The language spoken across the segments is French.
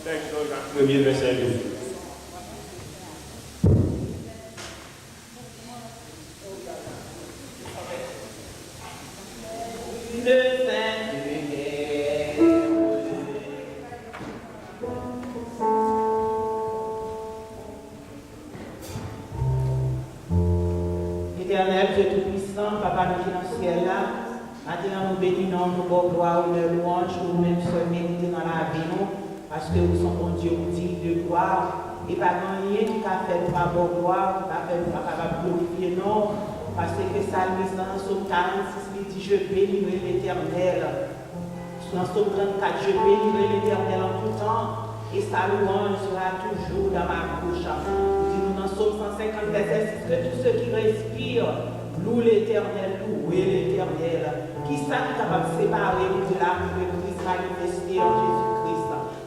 Jacques 1er, verset 12. Éternel, Dieu Tout-Puissant, Papa, nous qui dans le ciel là, maintenant nous bénissons, nous bon gloire, nous louange, nous-mêmes sommes mérités dans la vie, nous, parce que nous sommes bon Dieu, nous digne de gloire, et pas rien qui a fait nous pas bon gloire, pas fait nous pas capable de glorifier, non, parce que Psalmiste dans Psaume 46, il dit, je bénirai l'Éternel. Dans Psaume 34, je bénirai l'Éternel en tout temps, et sa louange sera toujours dans ma bouche. Nous dans Psaume 150, verset 6, que tous ceux qui respirent louent l'Éternel, louez l'Éternel. Qui ça qui est capable de séparer nous de l'amour de Christ manifesté en Jésus-Christ?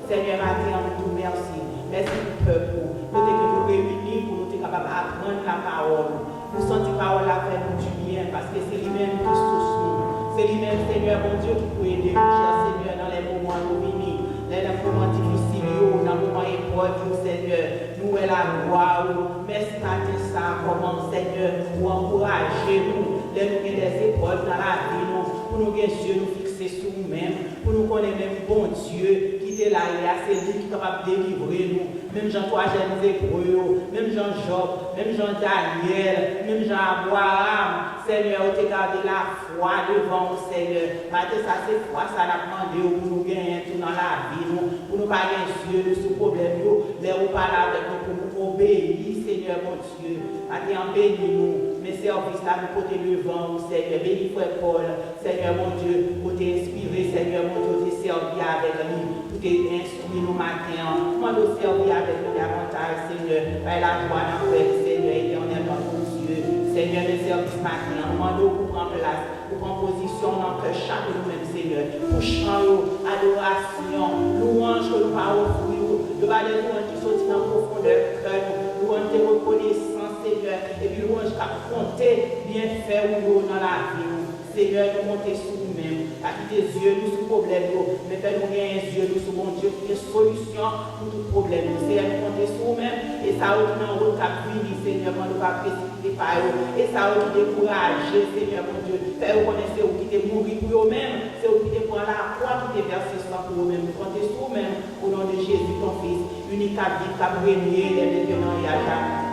Seigneur, matin, nous te remercions. Merci pour le peuple. Nous que nous réunis pour nous être capables d'apprendre la parole. Nous sentons la parole à faire nous du bien, parce que c'est lui-même qui source nous. C'est lui-même, Seigneur, mon Dieu, qui peut aider nous, cher Seigneur, dans les moments où nous venons, dans les moments difficiles, dans les moments épreuves, Seigneur. Nous est la gloire. Merci matin ça, comment, Seigneur, pour encourager nous, les nous des épreuves dans la vie, pour nous les yeux nous fixer sur nous-mêmes, pour nous connaître même bon Dieu, qui est là, c'est lui qui est capable de délivrer nous. Même Jean 3, Hébreux, même Jean Job, même Jean Daniel, même Jean Abraham, Seigneur, tu as gardé la foi devant nous, Seigneur. Matin, ça c'est foi, ça l'a demandé pour nous gagner tout dans la vie, pour nous pas gagner yeux sur problème, les ou pas là avec nous, pour nous obéir, Seigneur, mon Dieu. Matin, bénis-nous, mes services là, nous côté devant, Seigneur, bénis frère Paul, Seigneur, mon Dieu, pour t'inspirer, Seigneur, mon Dieu, t'es servi avec lui, pour t'instruire nous matin, moi nous servir avec nous davantage, Seigneur, par la joie dans le Seigneur, éternel, mon Dieu. Seigneur, mes services matin, nous demandons pour prendre place, pour prendre position dans le chaque nous-mêmes, Seigneur, pour chant, adoration, louange que nous pas offrir, de les louanges qui sont dans la profondeur de cœur, louange de reconnaissance, Seigneur, et puis louange qui a compté bien fait ou dans la vie. Seigneur, nous montons sur nous-mêmes, à qui des yeux, nous sous problème, mais fais-nous bien les yeux, nous sous mon Dieu, pour des solutions pour tout problème. Seigneur, nous montons sur nous-mêmes, et ça, on a un rôle qui fini, Seigneur, nous pas précipiter par eux, et ça, on décourager, Seigneur, mon Dieu, faire reconnaître où qui est mourir pour eux-mêmes, c'est où qui est prendre la croix, qui est versé sang pour eux-mêmes. Nous comptons sur nous-mêmes, au nom de Jésus, ton Fils, unique à vie, qui a régné, les maintenant et à jamais.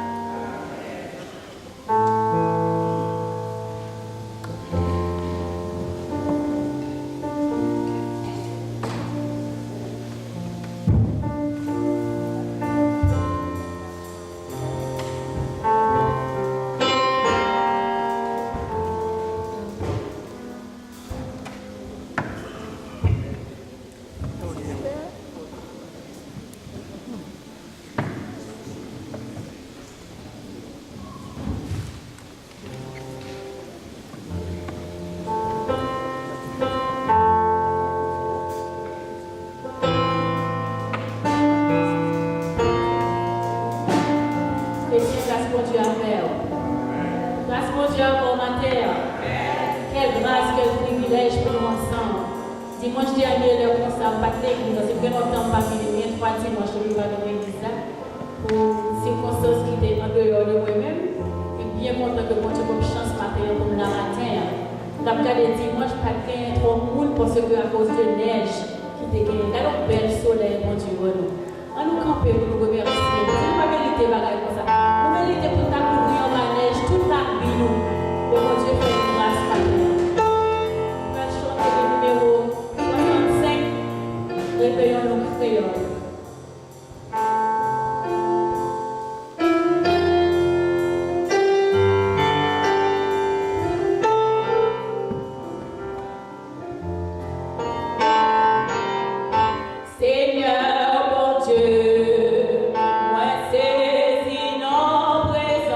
Dimanche dernier, le concert pas l'église, c'est que notre temps pas fini, 3 dimanches, je vais dans l'église là, pour circonstances qui étaient en dehors de moi-même. Et bien content que mon Dieu comme chance matin, comme la matin. Nous avons regardé dimanche, pas de trop monde parce que à cause de neige qui était gagnée. Là, donc bel soleil, mon Dieu, nous. On nous camper pour nous remercier. C'est pas vérité, bagaille comme ça. Nous vérité pour nous couvrir en neige toute la vie, nous. Et mon Dieu fait une grâce matin. On va chanter le numéro. Réveillons-nous, créoles. Seigneur, mon Dieu, moi saisi non présent.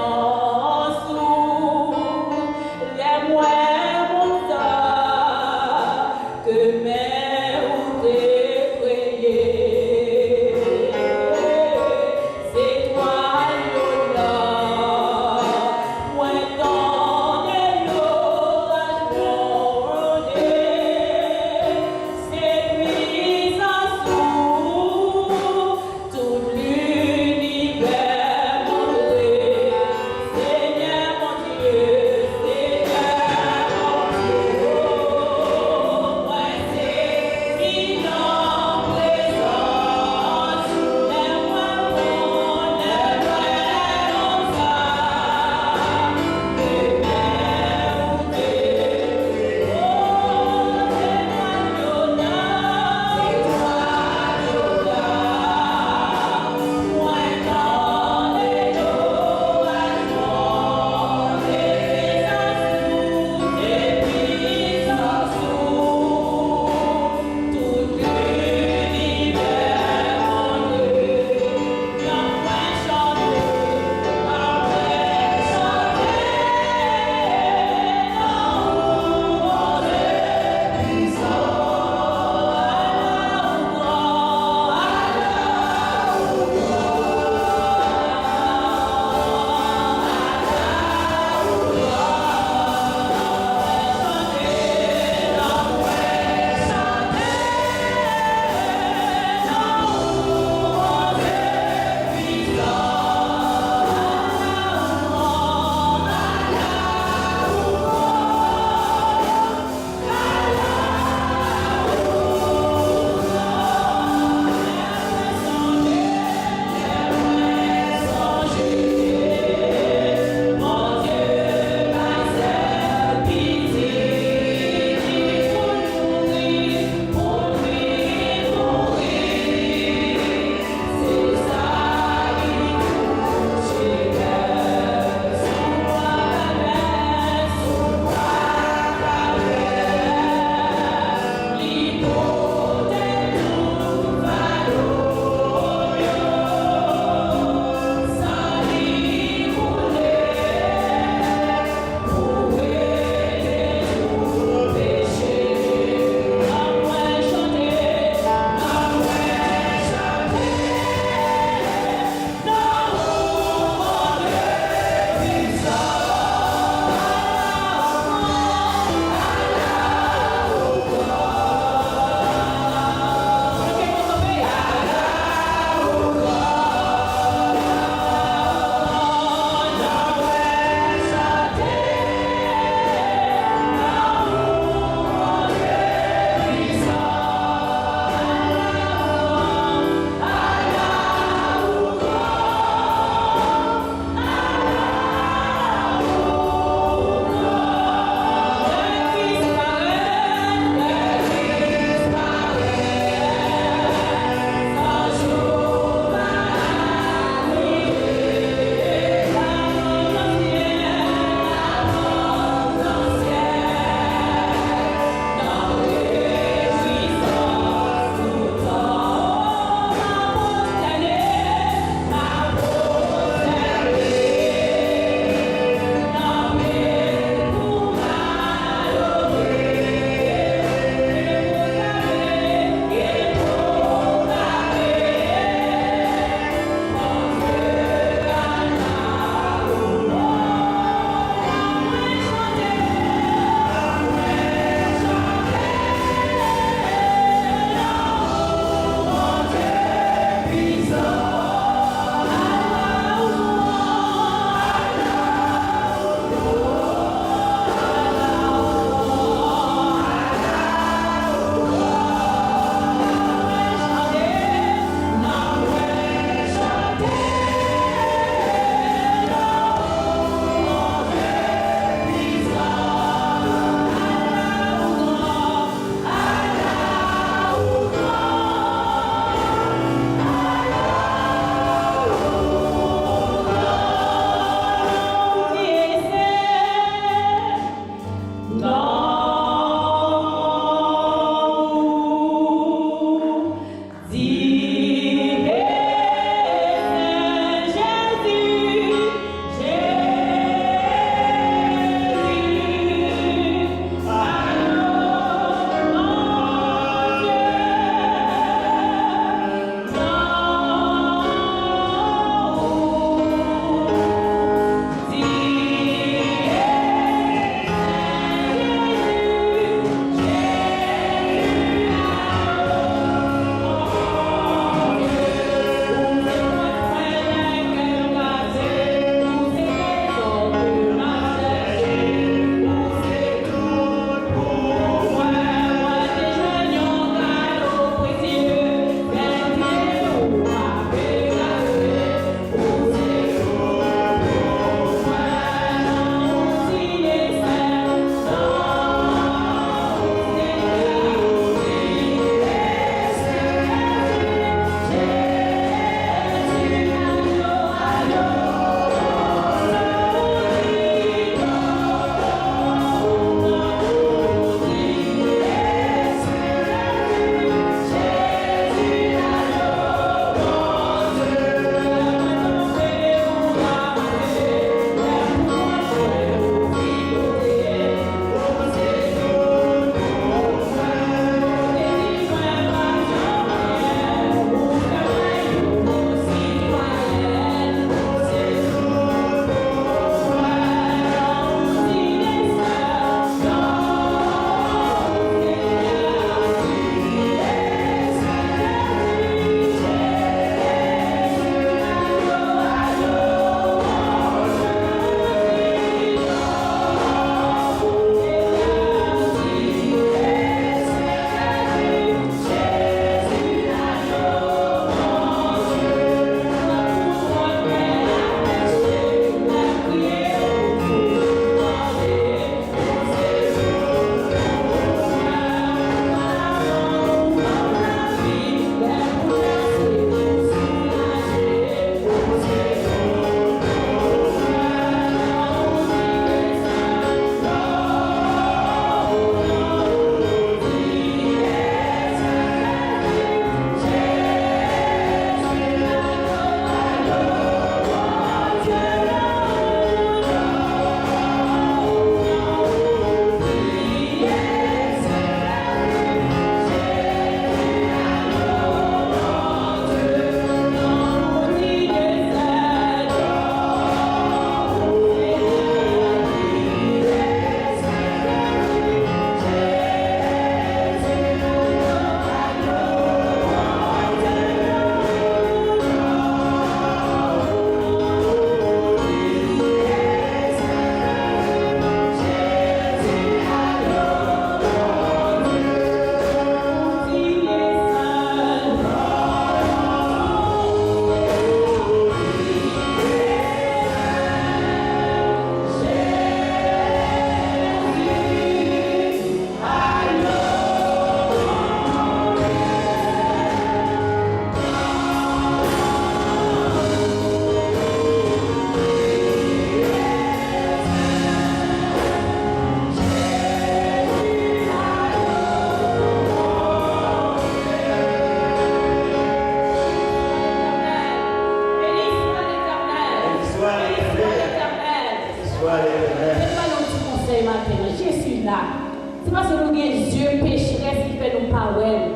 pas ouais.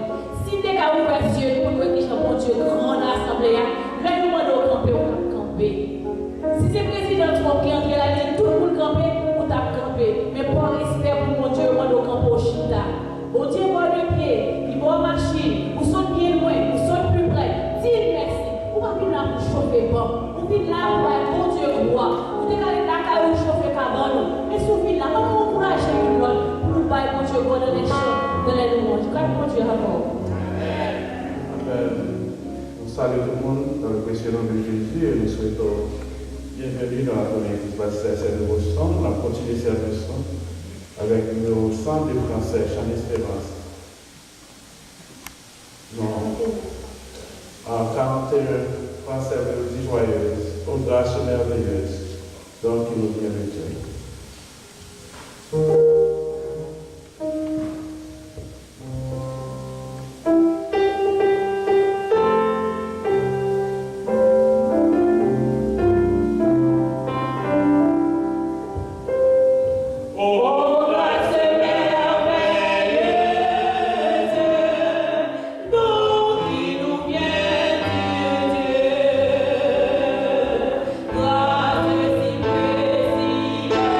Si tu as ouvert les yeux pour nous qui sont mon Dieu, grande assemblée, là, nous demandons de camper, on va camper. Si c'est le président Trump qui entre là, tout le monde camper, on t'a campé. Mais pour respect pour mon Dieu, on doit camper au chita. Bon Dieu, bon de pied, il va marcher, ou saute bien loin, ou saute plus près. Dis merci. On va venir là pour chauffer bon. On vient là pour être bon Dieu roi. On est allé là pour chauffer cabane. Mais si on vient là, on va encourager nous pour nous bailler bon Dieu roi dans les champs, dans les louanges. Quand bon Dieu avant. On salue tout le monde dans le précieux nom de Jésus et nous souhaitons bienvenue dans la première église baptiste de Boston. On va continuer cette leçon avec nos centres de français, Chane Espérance. En 41 français, mélodie joyeuse, aux grâces merveilleuses, donc il nous vient de Dieu. Grâce si précieuse.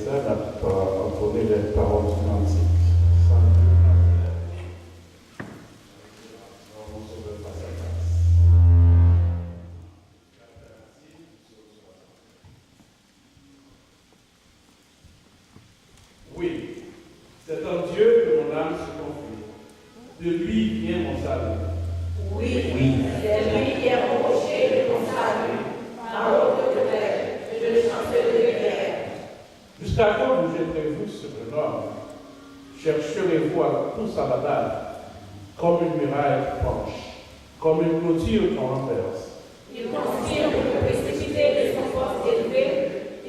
ça, on va entonner les paroles du cantique. Oui, c'est en Dieu que mon âme se confie. De lui vient mon salut. Oui, c'est lui qui a mon rocher de mon salut. Ma haute colère, je le chancellerai guère. Jusqu'à quand vous jetterez-vous sur le nord? Chercherez-vous à tous à la dalle, comme une muraille qui penche, comme une clôture qu'on renverse. Il conspire pour me précipiter de son force élevée.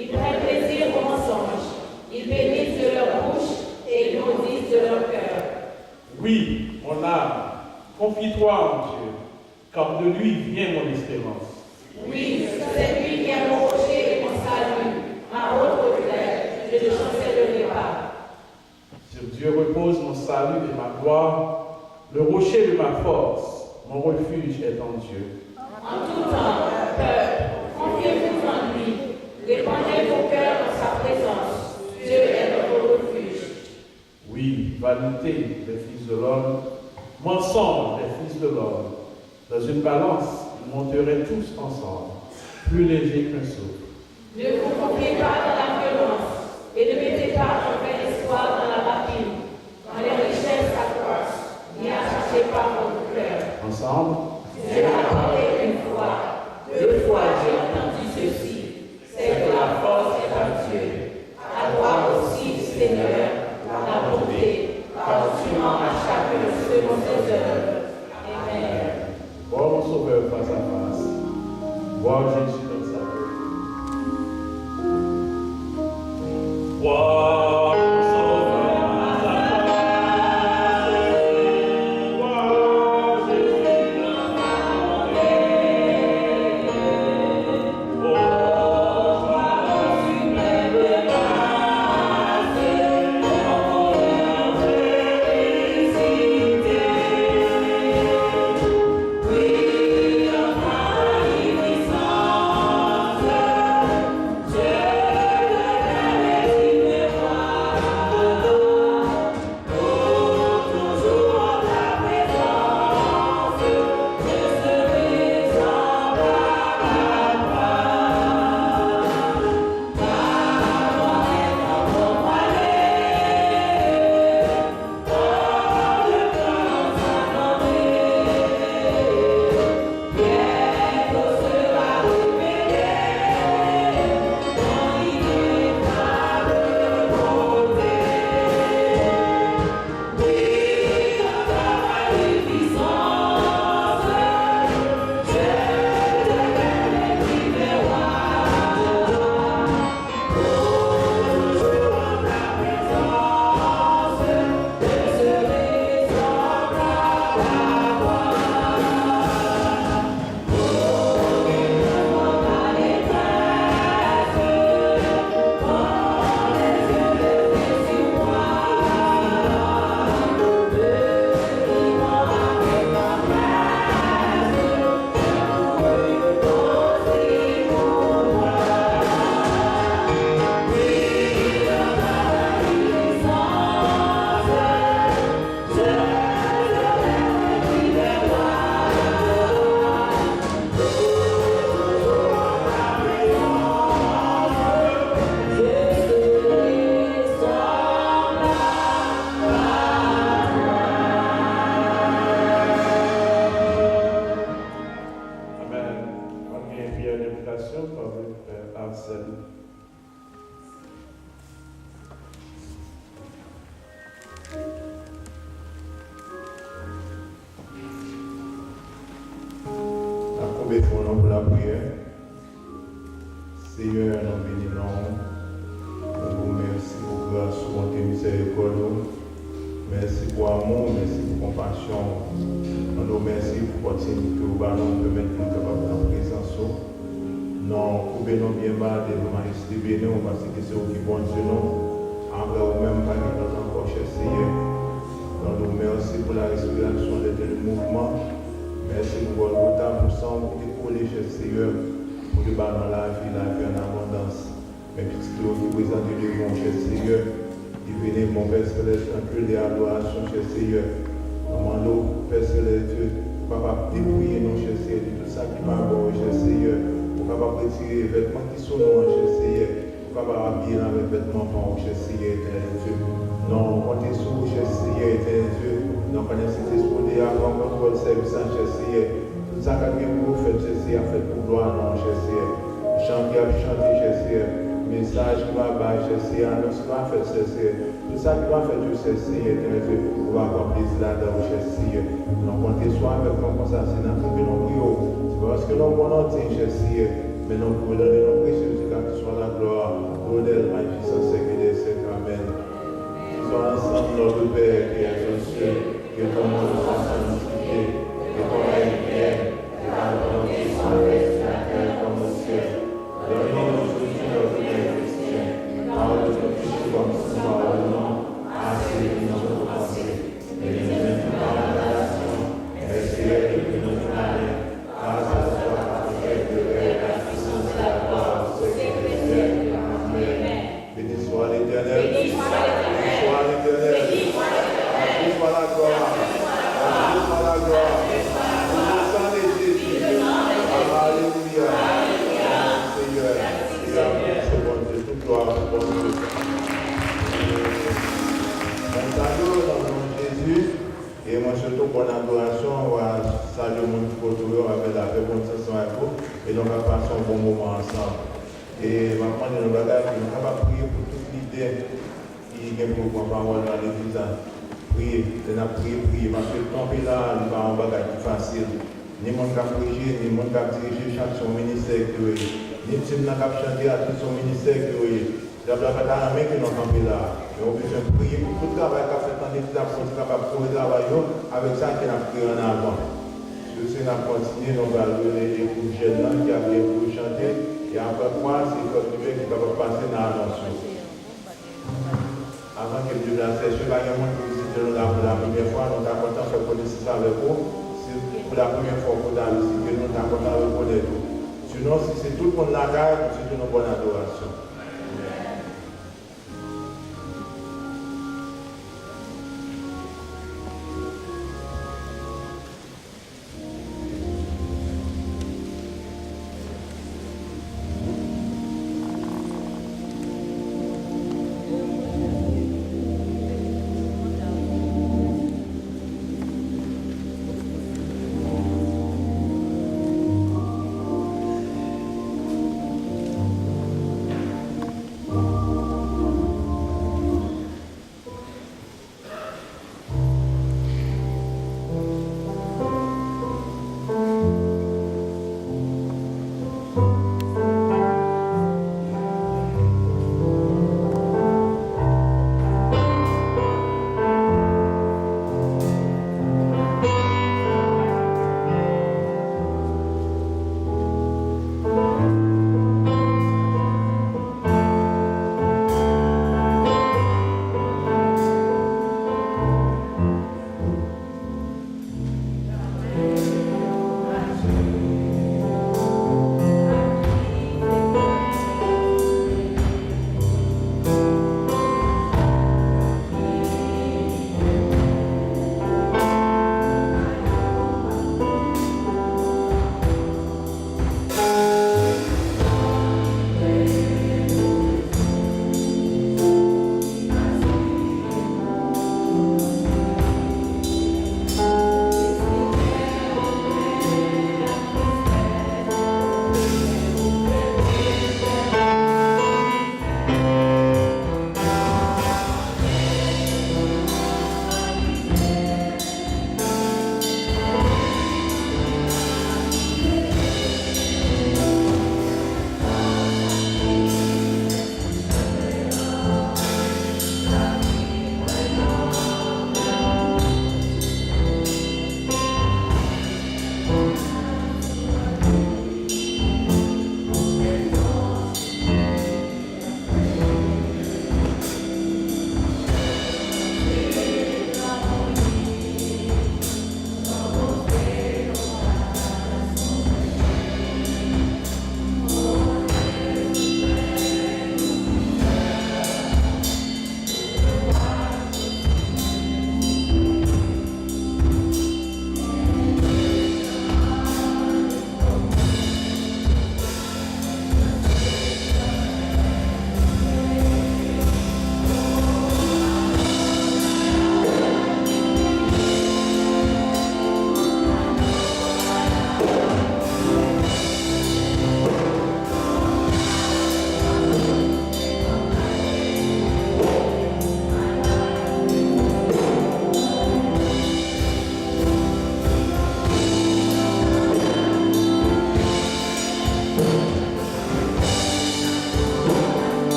Ils prennent plaisir au mensonge. Ils bénissent de leur bouche et ils maudissent de leur cœur. Oui, mon âme, confie-toi en Dieu, car de lui vient mon espérance. Oui, c'est lui qui a mon rocher et mon salut. Ma haute colère, je ne chancellerai pas. Sur Dieu repose mon salut et ma gloire, le rocher de ma force, mon refuge est en Dieu. En tout temps, peuple, confiez-vous en lui. Répandez vos cœurs dans sa présence. Dieu est notre refuge. Oui, vanité des fils de l'homme, mensonge des fils de l'homme. Dans une balance, ils monteraient tous ensemble, plus légers qu'un souffle. Ne vous confiez pas dans la violence et ne mettez pas un vain espoir dans la rapine. Quand les richesses s'accroissent, n'y attachez pas votre cœur. Ensemble, Dieu a parlé une fois, deux fois j'ai entendu ceci, c'est que la force est à Dieu. À toi aussi, Seigneur, la bonté, pardonne à chacun selon ses œuvres. Amen. voir mon Sauveur face à face, voir Jésus dans sa vie. Voir mon Sauveur face à face, voir Jésus dans sa vie. Oh, voir sublime grâce, oh, félicité. Oui, en magnificence, Dieu de mémoire, pour toujours ta présence, je serai semblable à toi. Ta mort est accompagnée, dans le cœur s'attendait. Bientôt sera révélé ton ineffable beauté. Oui, dans ta magnificence, Dieu de miroir, pour toujours ta présence, je serai semblable à toi. Amen. On vient prière d'invitation par le Père Arsène. Accroupez pour nous pour la prière. Seigneur, nous bénissons. Nous vous remercions pour grâce, bonté, miséricorde. Merci pour amour, merci pour compassion. Nous nous remercions pour continuer que vous nous permettre de nous capables de présence. Non, coupez nous bien mal de nos majestés bénis, parce que c'est vous qui bon Dieu nous. Envers vous-même, pas que nous encore, cher Seigneur. Nous nous remercions pour la respiration de tel mouvement. Merci pour votre temps, pour ça, pour décoller, cher Seigneur, pour le bas dans la vie en abondance. Mes petits clés qui vous entendre de mon cher Seigneur. Divinez mon Père Céleste, un peu d'adoration, cher Seigneur. Demandons, Père Céleste, Dieu, papa, dépouiller nos cher Seigneur, de tout ça qui m'a bon, cher Seigneur. Pour capable retirer les vêtements qui sont nos cher Seigneur. Pour capable habiller avec les vêtements pour cher Seigneur, éternel Dieu. Non, comptez sur vous, cher Seigneur, éternel Dieu. Non, connaissez cet esprit avant contrôle service, cher Seigneur. Tout ça que vous faites, cher Seigneur, fait pour gloire, non, cher Seigneur. Chanter, cher Seigneur. Message qui va bas, cher Seigneur. Annonce qui va faire, cher Seigneur. Tout ça qui va faire, cher Seigneur, éternel Dieu. Pour avoir plaisir là-dedans, cher Seigneur. Non, comptez sur avec comme ça, c'est dans tout que nous prions. C'est parce que nous avons cher Seigneur. Mais nous pouvons donner nos précieux, que soit la gloire, l'honneur, la puissance, et des siècles. Amen. Sois ensemble, notre Père qui est aux cieux, que ton nom soit sanctifié, que ton règne vienne, et ta volonté soit faite sur la terre comme au ciel. Donne-nous aujourd'hui notre pain quotidien. Pardonne nos péchés comme nous pardonnons à ceux qui nous ont offensés. Et ne nous mets pas en tentation, mais Seigneur, que nous mal, car ce soit la prière de la puissance de la gloire, ce qui est éternel. Amen. Béni soit l'Éternel. Béni soit l'Éternel. Béni soit la gloire. Béni soit la gloire. Au sang de Jésus. Alléluia. Seigneur. C'est bon Dieu. Toute gloire, bon Dieu. Mon salut dans le nom de Jésus. Et moi, surtout pour l'adoration, on va saluer mon petit avec la paix, bonne sensation à vous. Et donc, on va passer un bon moment ensemble. Et ma prendre une bagage, on va prier pour toute l'idée qui est pour la parole dans l'église. Prier, on a prié, parce que le temps est là, il va en bagage plus facile. Ni mon cap prier, ni mon cap diriger chaque son ministère que ni team n'a cap chanter à tout son ministère que la blague à la main que nous campé là. Et on peut prier pour tout le travail qu'a fait dans l'église, pour capable pour travailler avec ça qu'il a pris en avant. Sur ce, on a continué, on va donner des coups de jeunes qui a bien pour chanter. Et après quoi, c'est comme Dieu qui va passer dans l'annonce. Avant que Dieu la sèche, il y a un monde qui visite nous là pour la première fois, nous sommes contents de faire connaître ça avec vous. C'est pour la première fois que nous avons visité, nous sommes contents de connaître tout. Sinon, si c'est tout le monde la garde, c'est une bonne adoration.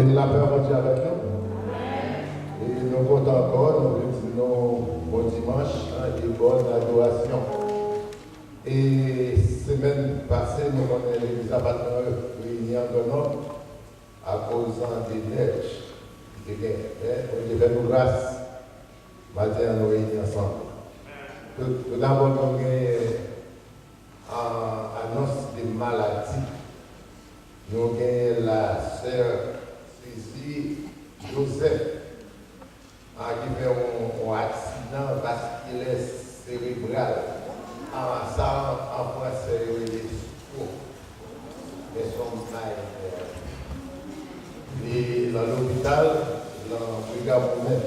Et la paix va dire avec nous. Et nous comptons encore, nous disons bon dimanche et bonne adoration. Et semaine passée, nous avons l'église à réunie en nom à cause des neiges. Mais on devait nous grâce. Maintenant, nous réunis ensemble. Tout d'abord, nous avons annonce des maladies. Nous avons la sœur Cécile Joseph qui fait un accident vasculaire cérébral. Ça, en français, c'est les stroke. Mais son et dans l'hôpital, dans le brigade même.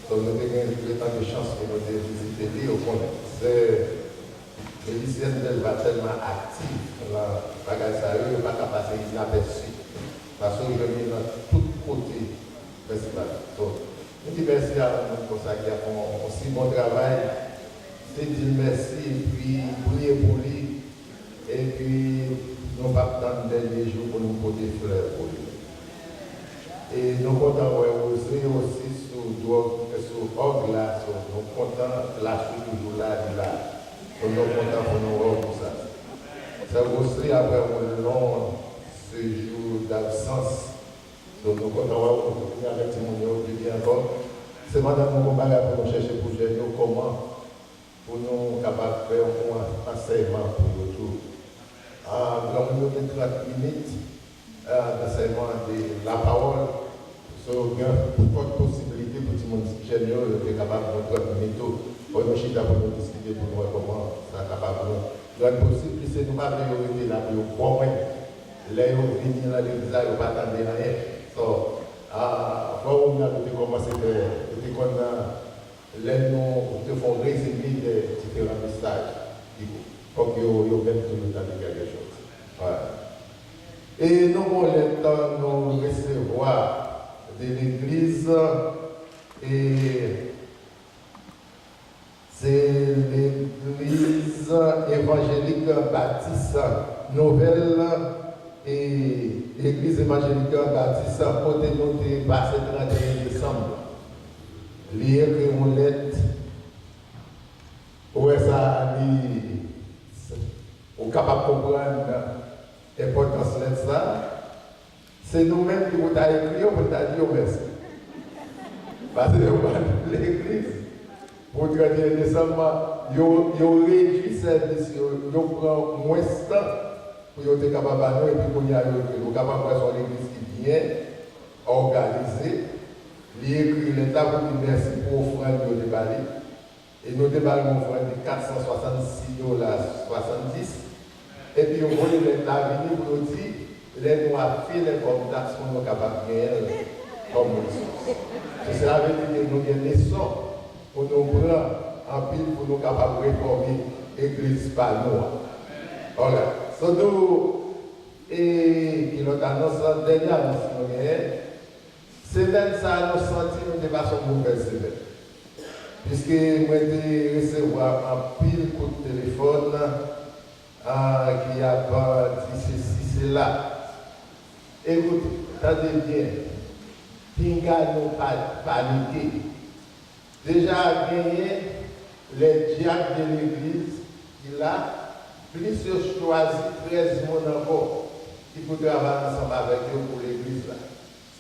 Donc, nous avons eu tant de chance pour nous visiter au fond. C'est l'hygiène d'elle va tellement active. La bagage à eux, pas qu'à passer inaperçu. Parce que je mets dans tous côtés principal. Donc, je dis merci à nous pour ça qui a fait un si bon travail. C'est dire merci et puis prier pour lui. Et puis, nous pas attendre dernier jour pour nous porter fleurs pour lui. Et nous comptons aussi sur Orgue là, nous comptons la suite toujours là, nous comptons pour nous voir pour ça. Ça aussi après un long séjour d'absence. Donc nous comptons continuer avec Timonéo qui vient encore. C'est maintenant nous comparons pour nous chercher pour gérer comment pour nous capables de faire un enseignement pour nous tous. Nous avons 30 minutes d'enseignement de la parole. So, il y a une possibilité pour tout le monde ingénieur de capable de montrer une méthode. Pour nous discuter pour nous comment ça est capable de nous. Donc, possibilité, nous ne pouvons pas arrêter là pour bon moins. Là, on vient dans l'église, on ne va pas attendre rien. So, quand on a commencé à faire, nous devons résumer les différents messages pour que vous ayez tout le temps de quelque chose. Voilà. Et nous avons le temps de recevoir de l'église et c'est l'église évangélique baptiste nouvelle et l'église évangélique baptiste côté nous passé 31 décembre. Lié que mon lettre où ça on est capable de comprendre l'importance de ça. C'est nous-mêmes qui vous avons écrit, vous avez dit merci. Parce que l'église, pour le 31 décembre, vous réduit le service, vous prenez moins de temps pour être capable de nous et puis pour y aller. Vous êtes capable de voir l'église qui vient, organisée, l'écrit l'État pour dire merci pour l'offrande de déballé. Et nous déballons l'offrande de 466 $70. Et puis vous voyez l'État venir pour nous dire, les noirs filent comme taxes pour nous capables de gagner comme ressources. C'est cela veut dire que nous avons des leçons pour nous prendre en pile pour nous capables de réformer l'église par nous. Voilà. Surtout, et qui nous annonce la dernière annonce que nous avons, semaine ça nous senti nous dépassons une mauvaise semaine. Puisque nous avons recevoir un pile coup de téléphone qui a pas dit ceci, cela. Écoutez, attendez bien, Pinga nous paniqué. Déjà gagné les diacres de l'église, il a plus choisi 13 personnes encore qui pour travailler ensemble avec eux pour l'église.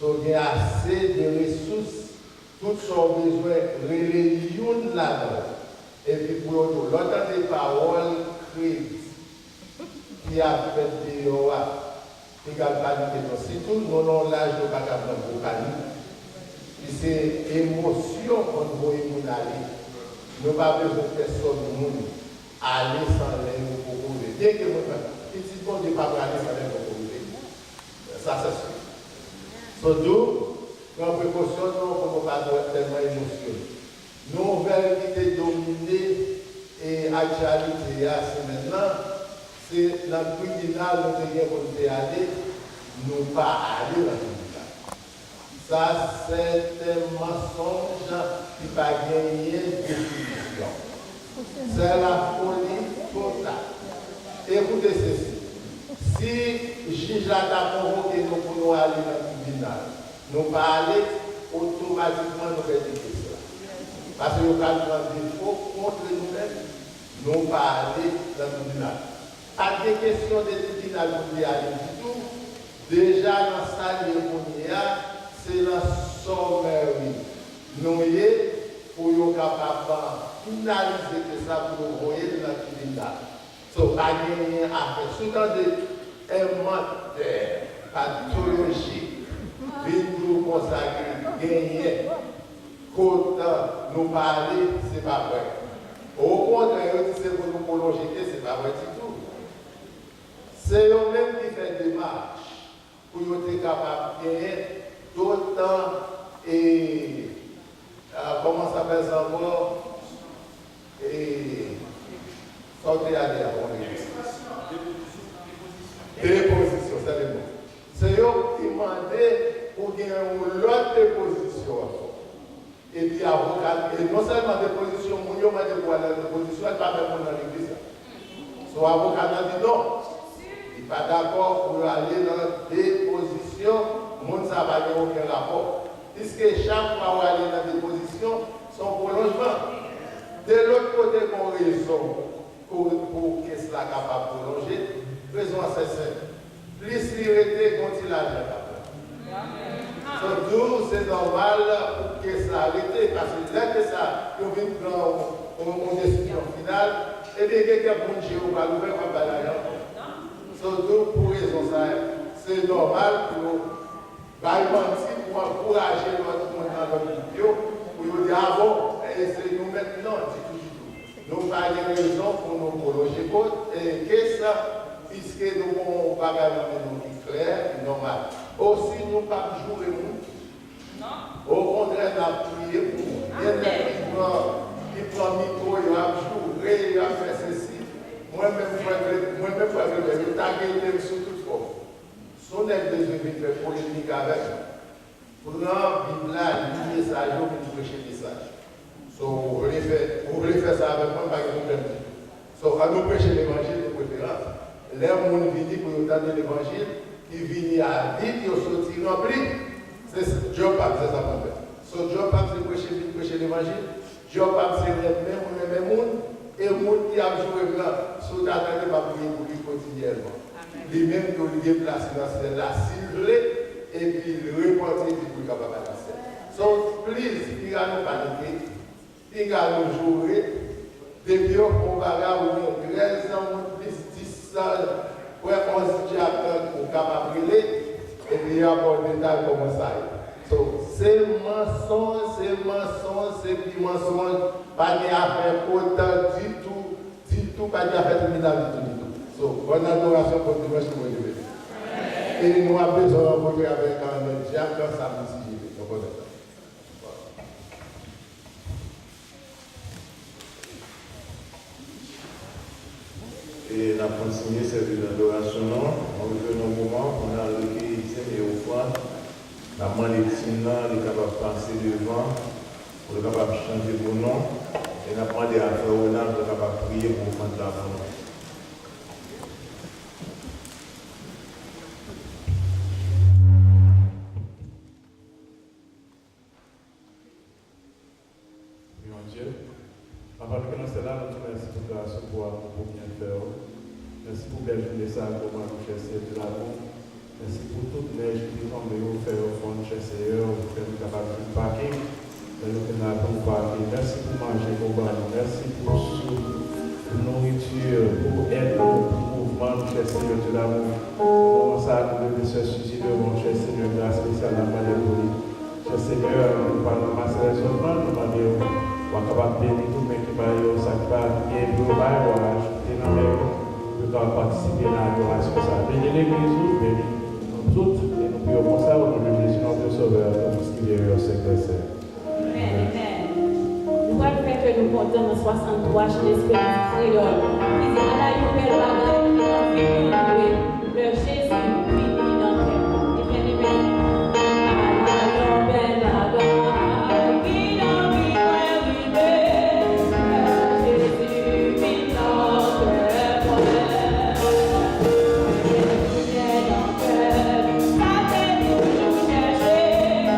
Donc il y a assez de ressources, tout son besoin, religion là-dedans. Et puis pour l'autre, des paroles crédibles qui a fait des rois. Si tout le monde l'âge de Bagablan pour panique, c'est émotion qu'on doit aller. Nous n'avons pas besoin de personne du monde aller sans l'air pour courir. Dès que nous avons petit bon de pas aller sans l'air pour courir. Ça, c'est sûr. Surtout, en précaution, nous ne pas tellement émotionnés. Nous vérités dominée et actualité, c'est maintenant. C'est la tribunal où nous devons aller, nous pas aller dans le tribunal. Ça, c'est un mensonge qui va gagner définition. C'est la folie totale. Écoutez ceci. Si le juge a convoqué nous pour nous aller dans le tribunal, nous parler automatiquement nous rédiger cela. Parce que nous avons des défaut contre nous-mêmes, nous parler dans le tribunal. Pas de question de tribunal pour y aller du tout. Déjà dans sa ligne, c'est la sommerie. Nous y pour être capable de finaliser que ça pour nous voyer dans le tribunal. Donc, pas gagner à faire. Souvent des inventaires pathologiques, nous consacrer, gagner, quand nous parler, ce n'est pas vrai. Au contraire, c'est pour nous prolonger, ce n'est pas vrai du tout. C'est eux-mêmes qui font des marches pour être capable de gagner d'autant et comment ça s'appelle ça encore et sortez à l'air, on est déposition, c'est le mot. C'est eux qui demandaient pour gagner l'autre déposition. Et puis avocat, et non seulement déposition, mon yo m'a dit pour aller à la déposition, elle va même dans l'église. Son avocat a dit non. Il n'est pas d'accord pour aller dans la déposition, mon ça va avoir aucun rapport. Puisque chaque fois où aller dans la déposition, son prolongement. De l'autre côté, qu'on raison pour que cela soit capable de prolonger, raison assez simple. Plus l'irrité, continue à l'argent. Donc, c'est normal pour que ça arrête, parce que là que ça, nous venons prendre une décision finale, et bien quelqu'un pour nous dire, on va l'ouvrir, on va l'argent. Surtout pour raison ça, c'est normal pour pour encourager notre monde dans notre vidéo, pour nous dire, ah bon, c'est nous maintenant, c'est tout. Nous n'avons pas de raison pour nous prolonger, et qu'est-ce que ça, puisque nous avons pas nous clair, normal. Aussi, nous ne pouvons pas jouer nous. Au contraire, nous avons prié pour nous. Il prend le micro, il va jouer, il va faire ceci. Moi-même, je vais taguer sur toute forme. Son besoin de faire polémique avec nous. Pour nous, la Bible, lier ça, je vais prêcher le message. So, vous voulez faire ça avec moi, pas de problème. So, quand nous prêchons l'évangile de préférence, les gens viennent pour entendre l'évangile, ils viennent à vite, ils sont remplis. C'est Job, c'est ça qu'on fait. So, Job, c'est prêcher l'évangile. Job, c'est le même monde. Et le monde qui a joué là, sur la terre, va prier pour lui quotidiennement. Lui-même, il est placé dans celle-là, ciblé, et puis il reporter pour être capable de passer. So, please, il va nous paniquer, il va nous jouer. Depuis qu'on va avoir 13 ans, plus 10 ans, pour 11 diacres pour capable de et puis il y a un détail comme ça. So, c'est mensonge, c'est puis mensonge, pas d'affaire autant du tout, pas d'affaire criminelle du tout. So, bonne adoration pour dimanche pour Dieu. Et nous avons besoin de rencontrer avec un diacre samedi. Et la continué cette adoration, on revient au moment, on a recueilli et au fond, la main des petits là, il est capable de passer devant, pour être capable de changer vos noms, et on a demandé à faire au nom, pour être capable de prier pour prendre la main. Mon Dieu, avant de commencer là, nous te remercions pour grâce pour bien faire. Merci pour bien jouer ça, comment nous chercher de l'amour. Merci pour toute neige qui est tombée au fer au fond de chercher, pour faire nous capables de parquer. Merci pour manger pour nous. Merci pour nourriture, pour aide, pour mouvement, cher Seigneur de l'amour. Comment ça, nous devons se susciter devant, cher Seigneur, grâce spéciale à la cher Seigneur, nous parlons de ma raisonnement, nous demandons, on va capable de bénir tout le monde qui va y ça qui va bien, pour ajouter dans les pour participer à l'adoration. Bénis l'église, bénis nous toutes, et nous prions pour ça au nom de Jésus, notre Sauveur, pour ce qui est au siècle des siècles. Amen. Nous allons faire que nous comptons dans 63 chez l'espérance créole. Il dit, à la nouvelle bagaille qui a fait le Jésus, puis il en fait. Et bien, à la nouvelle bagaille qui a fait Jésus, puis en fait. Chercher,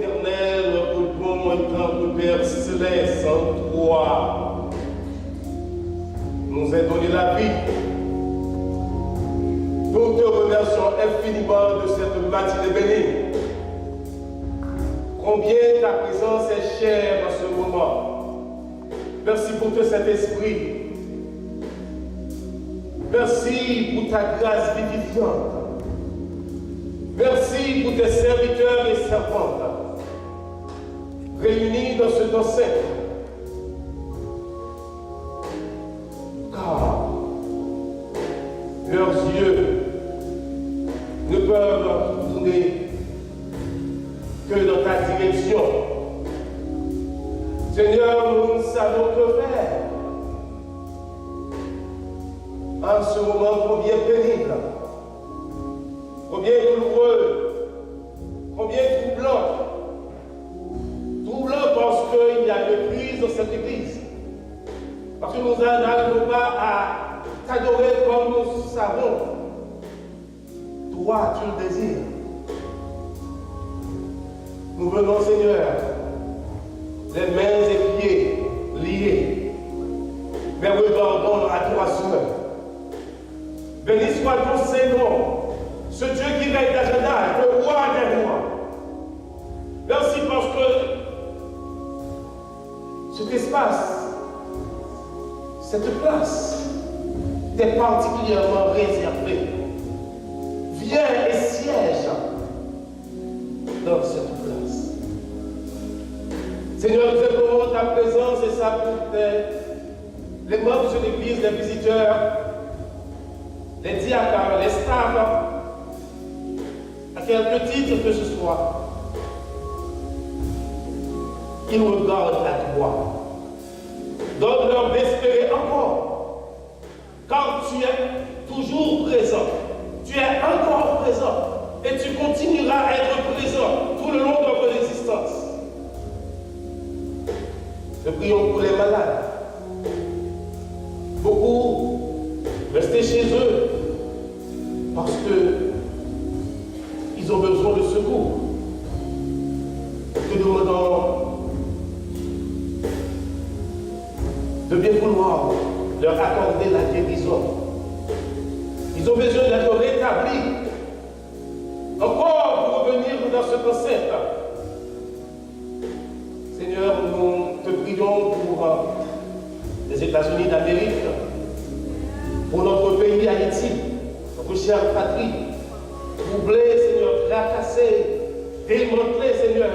Éternel, notre bon et grand Père céleste, en toi, nous a donné la vie. Nous te remercions infiniment de cette matinée bénie. Combien ta présence est chère en ce moment. Merci pour ton Saint-Esprit. Merci pour ta grâce vivifiante. Merci pour tes serviteurs et servantes réunis dans ce temps saint. Car leurs yeux ne peuvent tourner que dans ta direction. Seigneur, nous ne savons que faire. En ce moment, combien pénible, combien douloureux, combien troublant. Troublant parce qu'il y a une crise dans cette église. Parce que nous n'arrivons pas à t'adorer comme nous savons. Toi, tu le désires. Nous venons, Seigneur, les mains et pieds liés, mais regardons l'adoration. Béni soit ton Saint-Nom, ce Dieu qui règne d'Ajadal, le roi des rois. Merci parce que cet espace, cette place, t'est particulièrement réservée. Viens et siège dans cette place. Seigneur, nous implorons ta présence et ça pour les membres de l'Église, les visiteurs, les diacres, les staffs, à quelque titre que ce soit, qu'ils regardent à toi. Donne-leur d'espérer encore, car tu es toujours présent. Tu es encore présent et tu continueras à être présent tout le long de notre existence. Nous prions pour les malades. Beaucoup rester chez eux parce qu'ils ont besoin de secours. Nous demandons de bien vouloir leur accorder la guérison. Ils ont besoin d'être rétablis. Encore pour revenir dans ce concept. Seigneur, nous te prions pour les États-Unis d'Amérique, pour notre pays Haïti, notre chère patrie, troublée, Seigneur, fracassée, démantelée, Seigneur,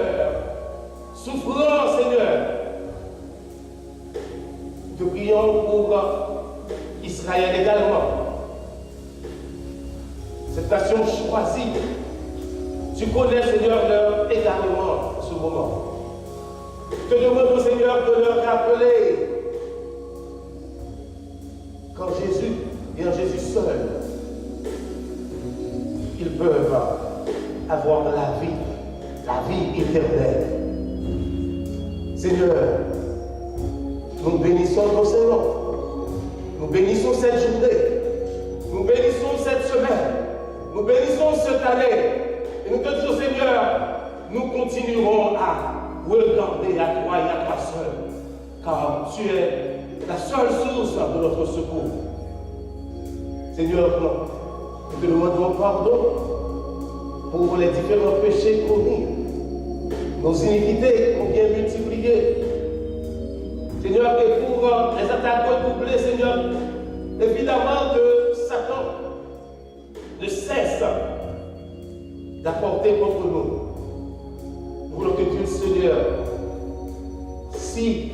souffrant, Seigneur. Nous te prions pour Israël également. Cette nation choisie, tu connais, Seigneur, leur égarement en ce moment. Je te demande, Seigneur, de leur rappeler qu'en Jésus et en Jésus seul, ils peuvent avoir la vie éternelle. Seigneur, nous bénissons ton Seigneur. Nous bénissons cette journée. Nous bénissons cette semaine. Nous bénissons cette année. Et nous te disons, Seigneur, nous continuerons à regarder à toi et à toi seul. Car tu es la seule source de notre secours. Seigneur, nous te demandons pardon pour les différents péchés commis, nos iniquités combien multipliées. Seigneur, et pour les attaques redoublées, Seigneur, évidemment que Satan ne cesse d'apporter contre nous. Nous voulons que tu, Seigneur, si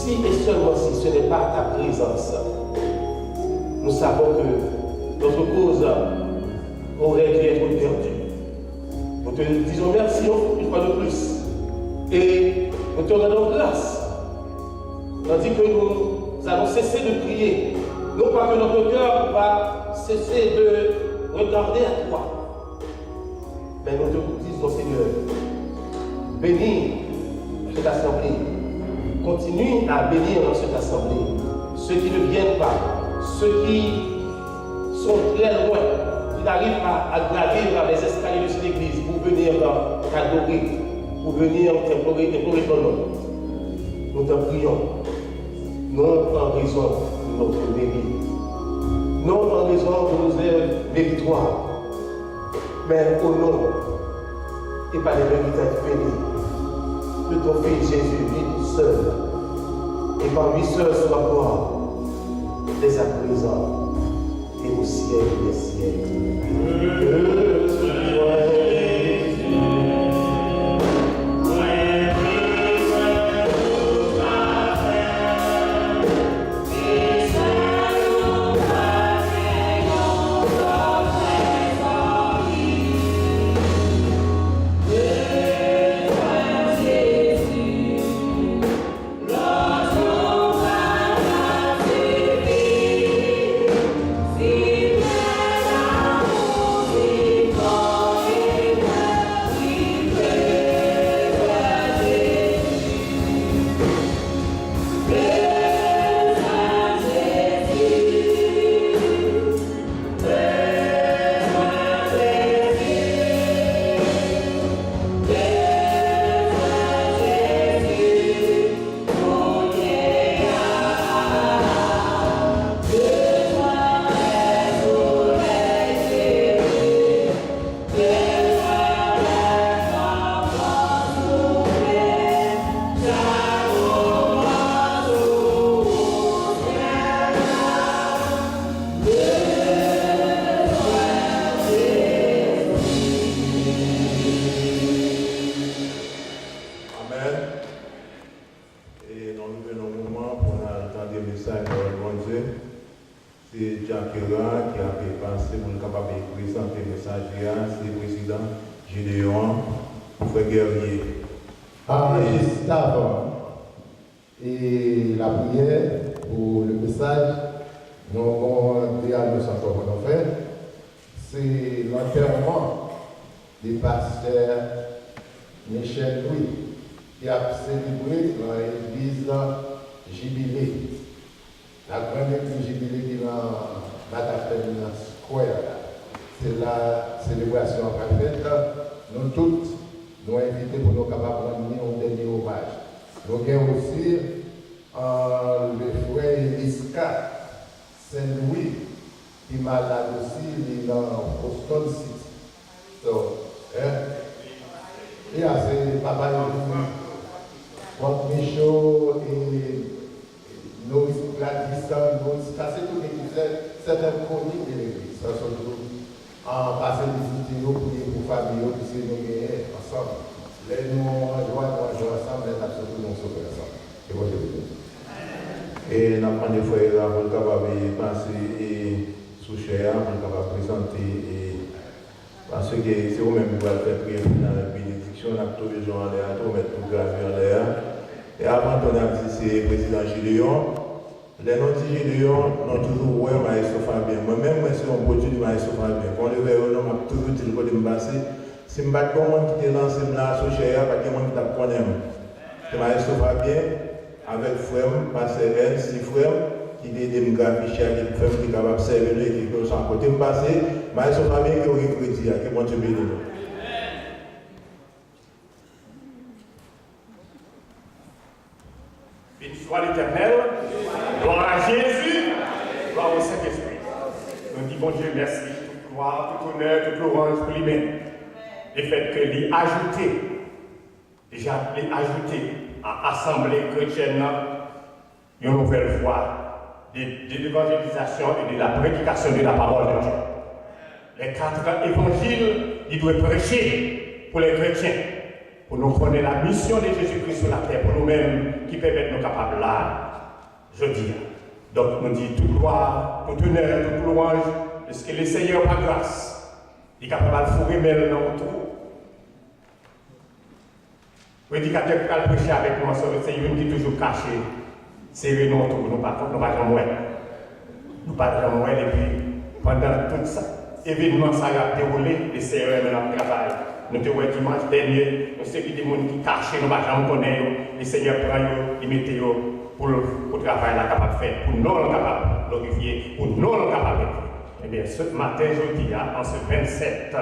et seulement si ce n'est pas ta présence, nous savons que notre cause aurait dû être perdue. Nous te disons merci une fois de plus. Et nous te rendons grâce. Tandis que nous allons cesser de prier. Non pas que notre cœur va cesser de regarder à toi. Mais nous te disons, Seigneur, bénis cette assemblée. Continue à bénir dans cette assemblée. Ceux qui ne viennent pas, ceux qui sont très loin, tu arrives à gravir les escaliers de cette église pour venir t'adorer, pour venir t'implorer ton nom, nous te prions, non en raison de notre mérite, non en raison de nos méritoires, mais au nom et par les mérites bénis de ton Fils Jésus, lui seul, et par lui seul soit gloire, dès à présent et au ciel des siècles. Juste avant et la prière pour le message, nous avons dit à nous encore qu'on a fait, c'est l'enterrement du pasteur Michel Louis qui a célébré dans l'église Jubilé. La grande église Jubilé qui est dans Bataclan Square. C'est la célébration qu'a faite. Nous toutes nous invités pour nous capables de rendre un dernier hommage. Nous avons aussi le frère Iska Saint-Louis qui est malade aussi, il est dans Boston City. Donc, et c'est Papa Franck Michaud et Norris Gladys, c'est tout l'église, certaines chroniques de l'église. En passant des outils pour famille, puis c'est nous gagner ensemble. Les nous rejoindre ensemble, les absolument sauver ensemble. Et moi, je vous dis. Et nous avons des frères là, pour capable passer sous cher, pour capable présenter. Parce que c'est vous-même qui allez faire prier dans la bénédiction, nous avons tous les gens en l'air, tout mettre tout gravé en l'air. Et avant, on a dit c'est le président Gédéon. Les notes Gédéon, nous avons toujours ouais, Maestro Fabien. Moi-même, je suis un produit du Maestro Fabien. Quand on le verra, on a toujours dit que je me passe. Si je ne sais pas comment qui est lancé là, sous cher, pas quelqu'un qui t'a connu. C'est Maestro Fabien, avec frère, pasteur N, 6 frères, qui dit des graphiques, qui fait qui est capable de servir et qui peut s'en côté me passer. Maestro Fabien qui aurait crédit, qui bon Dieu béni. Béni soit l'Éternel, gloire à Jésus, gloire au Saint-Esprit. Nous disons, bon Dieu, merci, toute gloire, tout honneur, toute louange pour lui-même. Le fait que l'ait ajouté à l'Assemblée chrétienne une nouvelle voie de l'évangélisation et de la prédication de la parole de Dieu. Les 4 évangiles, ils doivent prêcher pour les chrétiens, pour nous connaître la mission de Jésus-Christ sur la terre, pour nous-mêmes qui permettent nous capables là, je dis. Donc nous disons toute gloire, toute honneur, toute louange, parce que le Seigneur par grâce, il est capable de fourrer mais dans le trou. Le prédicateur qui a prêché avec nous, c'est une qui est toujours caché, c'est nous tout, nous ne pas jamais. Nous ne pas jamais, et puis pendant tout ça, événement ça a déroulé, le Seigneur maintenant travaille. Nous te voyons dimanche dernier, nous savons qu'il y a des gens qui cachent, nous ne pas jamais connaître, le Seigneur prend eux, il met eux pour le travail là capable de faire, pour nous le capable de glorifier, pour nous le capable de faire. Eh bien, ce matin, jeudi, en ce 27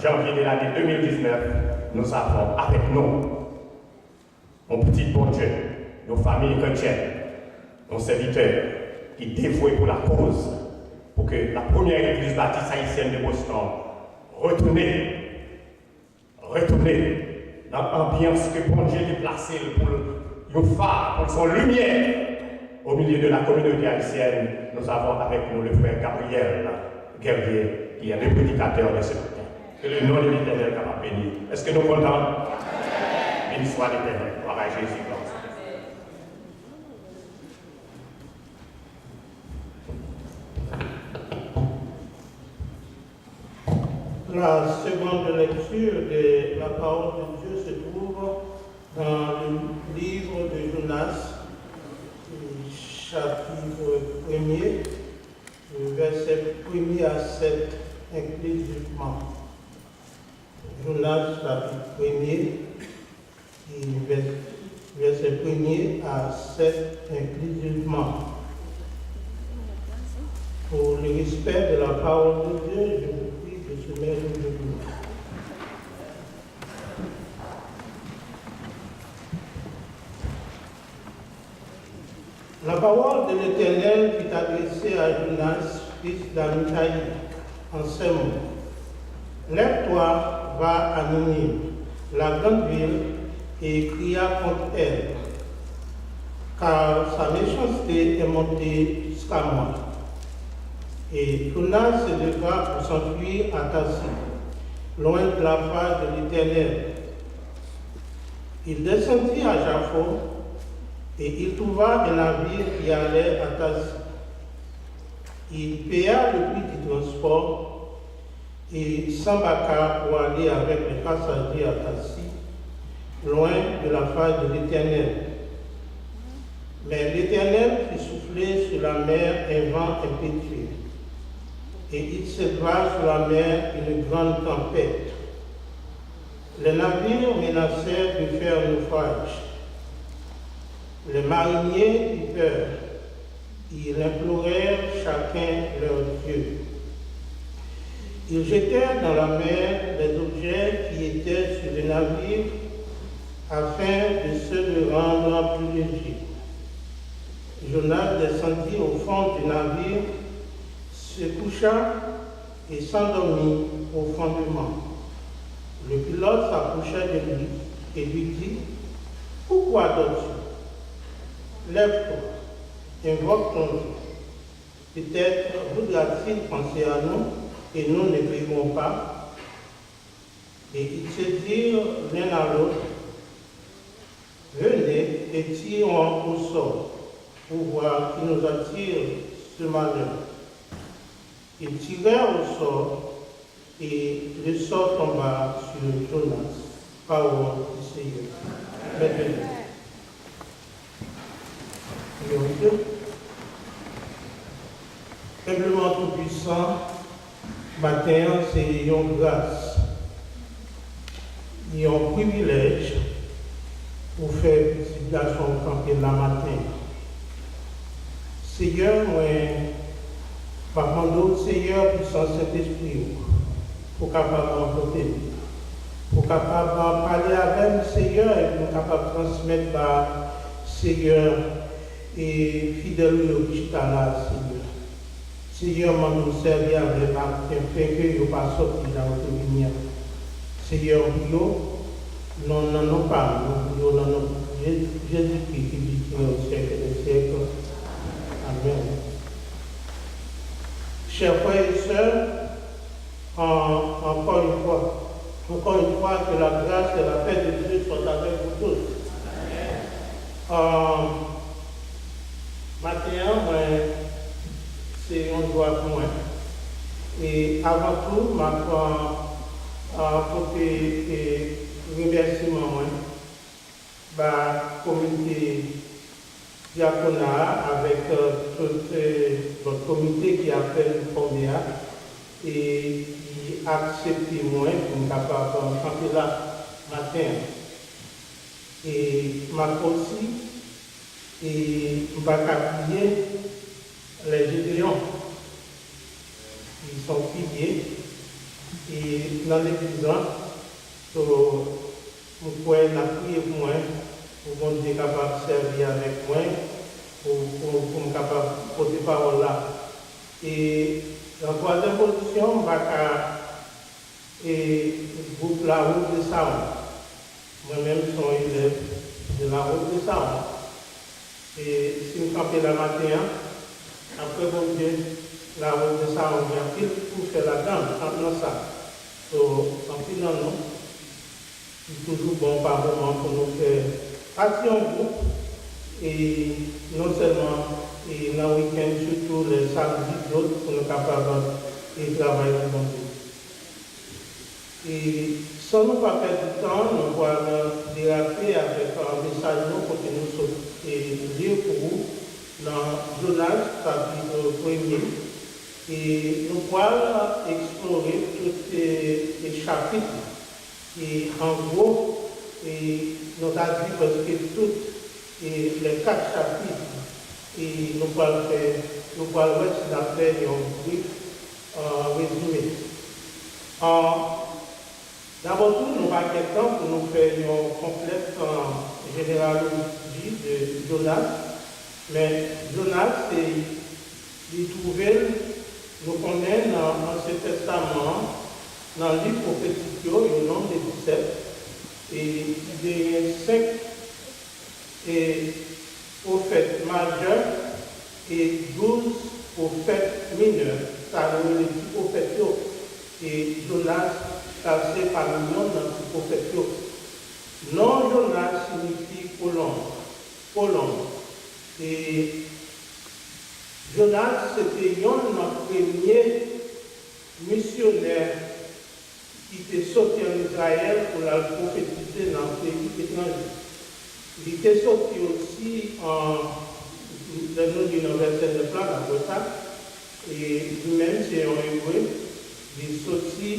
janvier de l'année 2019, nous avons avec nous, mon petit bon Dieu, nos familles chrétiennes, nos serviteurs qui dévoués pour la cause, pour que la première église baptiste haïtienne de Boston retourne dans l'ambiance que bon Dieu a placée pour le phare, pour son lumière. Au milieu de la communauté haïtienne, nous avons avec nous le frère Gabriel Guerrier, qui est le prédicateur de ce matin. Que le nom de l'Éternel soit béni. Est-ce que nous sommes contents? Béni soit l'Éternel. Gloire à Jésus. La seconde lecture de la parole de Dieu se trouve dans le livre de Jonas, chapitre 1er, verset 1er à 7 inclusivement. Jonas, chapitre 1er, verset 1er à 7 inclusivement. Pour le respect de la parole de Dieu, je vous prie de se mettre debout. La parole de l'Éternel fut adressée à Jonas, fils d'Amithaï, en ces mots. Lève-toi, va à Ninive, la grande ville, et cria contre elle, car sa méchanceté est montée jusqu'à moi. Et Jonas se leva pour s'enfuir à Tarsis, loin de la face de l'Éternel. Il descendit à Jaffo, et il trouva un navire qui allait à Tarsis. Il paya le prix du transport et s'embarqua pour aller avec les passagers à Tarsis, loin de la face de l'Éternel. Mais l'Éternel fit souffler sur la mer un vent impétueux, et il s'éleva sur la mer une grande tempête. Les navires menacèrent de faire naufrage. Les mariniers eurent peur. Ils implorèrent chacun leur Dieu. Ils jetèrent dans la mer les objets qui étaient sur le navire afin de se le rendre plus léger. Jonas descendit au fond du navire, se coucha et s'endormit au fondement. Le pilote s'approcha de lui et lui dit: Pourquoi dors-tu? Lève-toi, invoque ton Dieu. Peut-être voudra-t-il penser à nous et nous ne périrons pas. Et ils se dirent l'un à l'autre: Venez et tirons au sort pour voir qui nous attire ce malheur. Ils tirèrent au sort et le sort tomba sur Jonas. Parole du Seigneur. Maintenant. Dieu, simplement tout-puissant, matin, c'est une grâce, un privilège pour faire une situation camper la matin. Seigneur, moi, par mon Seigneur, puissant Saint-Esprit, pour capable d'emporter, pour capable de parler avec le Seigneur et pour capable de transmettre par Seigneur et fidèle au Chitala, Seigneur. Seigneur, nous servir avec un fait que nous pas sorti dans notre lumière. Seigneur, nous n'en pas, nous n'en Jésus-Christ qui vit au siècle des siècles. Amen. Chers frères et sœurs, encore une fois, que la grâce et la paix de Dieu soient avec vous tous. Maintenant, c'est un droit pour moi. Et avant tout, je apporter remerciement à la communauté diaconat avec tout votre comité qui a fait le premier et qui a accepté moi pour me camper là matin. Et ma aussi, et je vais appuyer les Gédéons. qui sont piliers. Et dans l'église, vous pouvez prier pour moi, pour que je sois capable de servir avec moi, pour me capable de porter parole là. Et dans la troisième position, je vais groupe La Route de Saon. Moi-même, je suis élève de La Route de Saon. Et si je campais la matin, après bon Dieu, La Route de Saon, il y a pile pour faire la danse en ça. Donc, en plus, non, c'est toujours bon par moment pour nous faire partie en groupe. Et non seulement dans le week-end, surtout les samedis d'autres, pour nous capables de travailler au bon Dieu. Et sans nous pas perdre du temps, nous allons déraper avec un message pour que nous soyons lire pour vous dans Jonas, chapitre 1er. Et nous allons explorer tous les chapitres. Et en gros, nous avons dit parce que tous les 4 chapitres, et nous allons voir un brief résumé. D'abord tout, nous avons quelques temps pour nous faire une complète généalogie de Jonas. Mais Jonas, c'est trouvé. Nous connaissons dans l'Ancien Testament, dans le livre prophétique, le nombre de 17, et il y a 5 prophètes majeurs et 12 prophètes mineurs. Ça nous les prophètes, et Jonas, ça c'est parmi nous dans les prophètes. Non, Jonas signifie colombe. Et Jonas, c'était notre premier missionnaire qui était sorti en Israël pour la prophétiser dans le pays étranger. Il était sorti aussi le nom d'une verset de plan après ça, et lui-même c'est un hébreu, il est sorti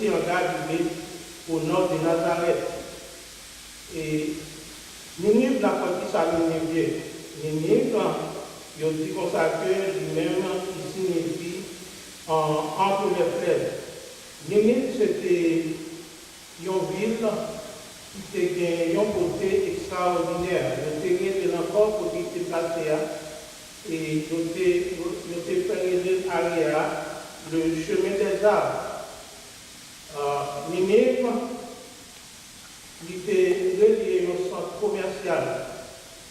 en Galilée au nord de Nazareth. Et Ninive n'a pas dit ça Ninive. Ninive, il dit comme ça que lui-même, il signifie entre les fleuves. Ninive, c'était une ville qui était une beauté extraordinaire. Le terrain était encore pour qu'il était placé. Et il était fait arrière le chemin des arbres. Ninive, il était relié au centre commercial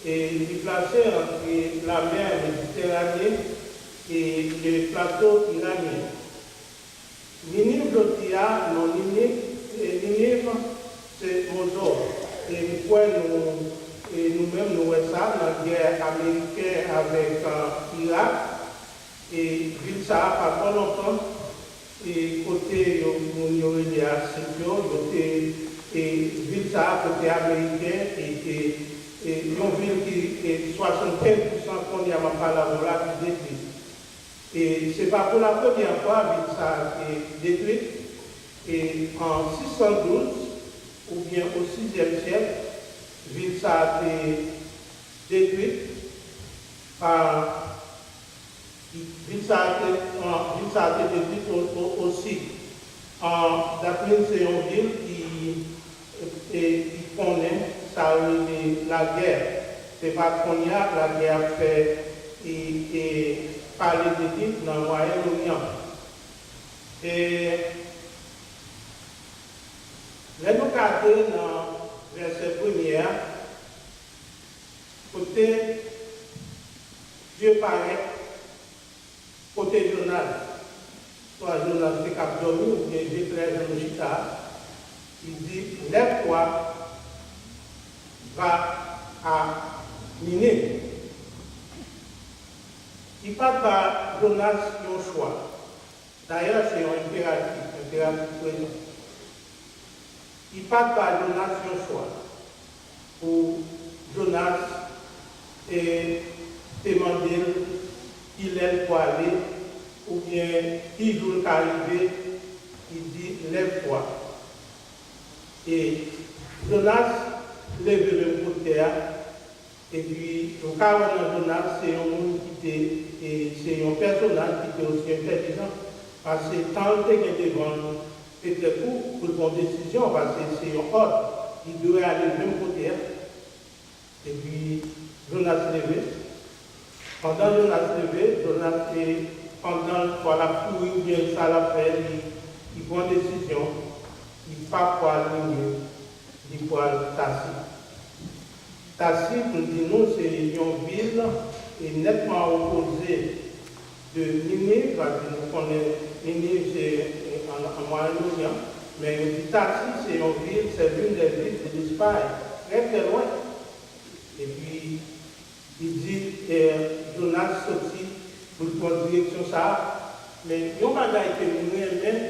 et il est placé entre la mer Méditerranée et le plateau iranien. Ninive, Ninive, c'est Mosor. Et nous-mêmes, nous voyons ça dans la guerre américaine avec l'Irak. Et ville ça pas trop longtemps. Et côté, il y aurait des assyriens, et ville ça, côté américain, et une ville qui est 75% qu'on y a pas la voilà qui détruite. Et ce n'est pas pour la première fois que ville ça a été détruite. Et en 612, ou bien au 6e siècle, ville ça a été détruite par. Ville ça a été détruite aussi. D'après c'est une ville qui connaît ça, la guerre. Ce n'est pas qu'on y a la guerre fait et parler de Dieu dans le Moyen-Orient. Et là, nous regardons dans le verset 1er, côté Dieu paraît, côté Jonas. Soit Jonas fait cap dormi ou bien j'éclaire dans le chita. Il dit, lève-toi, va à Ninive. Il part par Jonas son choix. D'ailleurs, c'est un impératif présent. Il part par Jonas son choix. Pour Jonas et demander qu'il est pour aller, ou bien qui veut arriver, il dit, lève-toi. Et Jonas lève le coup de terre Et puis, au cas où Jonas, c'est un monde c'est un personnage qui était aussi intelligent. Parce que tant qu'il est devant Peter pour prendre une décision, parce que c'est un ordre, il doit aller du même côté. Et puis, Jonas levé. Pendant Jonas levé, Jonas pendant la couille ou bien ça l'a fait, il prend une décision, il part pour aller, il pour aller Tassi. Tassi, nous disons, c'est une ville et nettement opposée de Ninive, parce que nous connaissons Ninive, c'est en Moyen-Orient, mais Tassi, c'est une ville, c'est l'une des villes de l'Espagne, très très loin. Et puis, il dit, Jonas sorti pour prendre direction ça, mais il y a un bagage que nous aimons,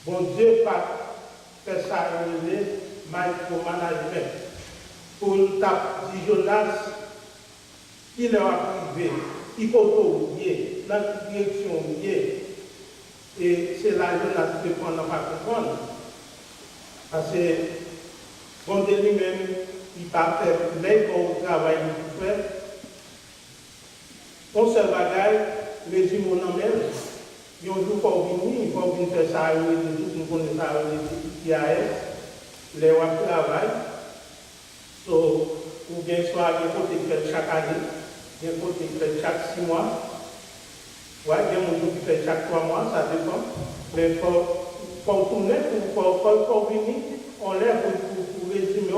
bon Dieu pas fait ça, il est micromanagement. Pour taper Jonas, il est arrivé, il faut lié, dans la direction liée. Et c'est là que Jonas peut prendre pas comprendre. Parce que, bon Dieu lui-même, il ne peut pas faire le travail qu'il fait. On seul bagage, régime mon nom même. Il y a un jour pour venir, il faut venir faire ça, nous connaissons ça, les IAS, les web travail. Ou bien soit il faut que fait chaque année, il faut que fait chaque 6 mois. Ouais, il y a un jour qui fait chaque 3 mois, ça dépend. Mais il faut tourner, pour venir, on lève pour résumer,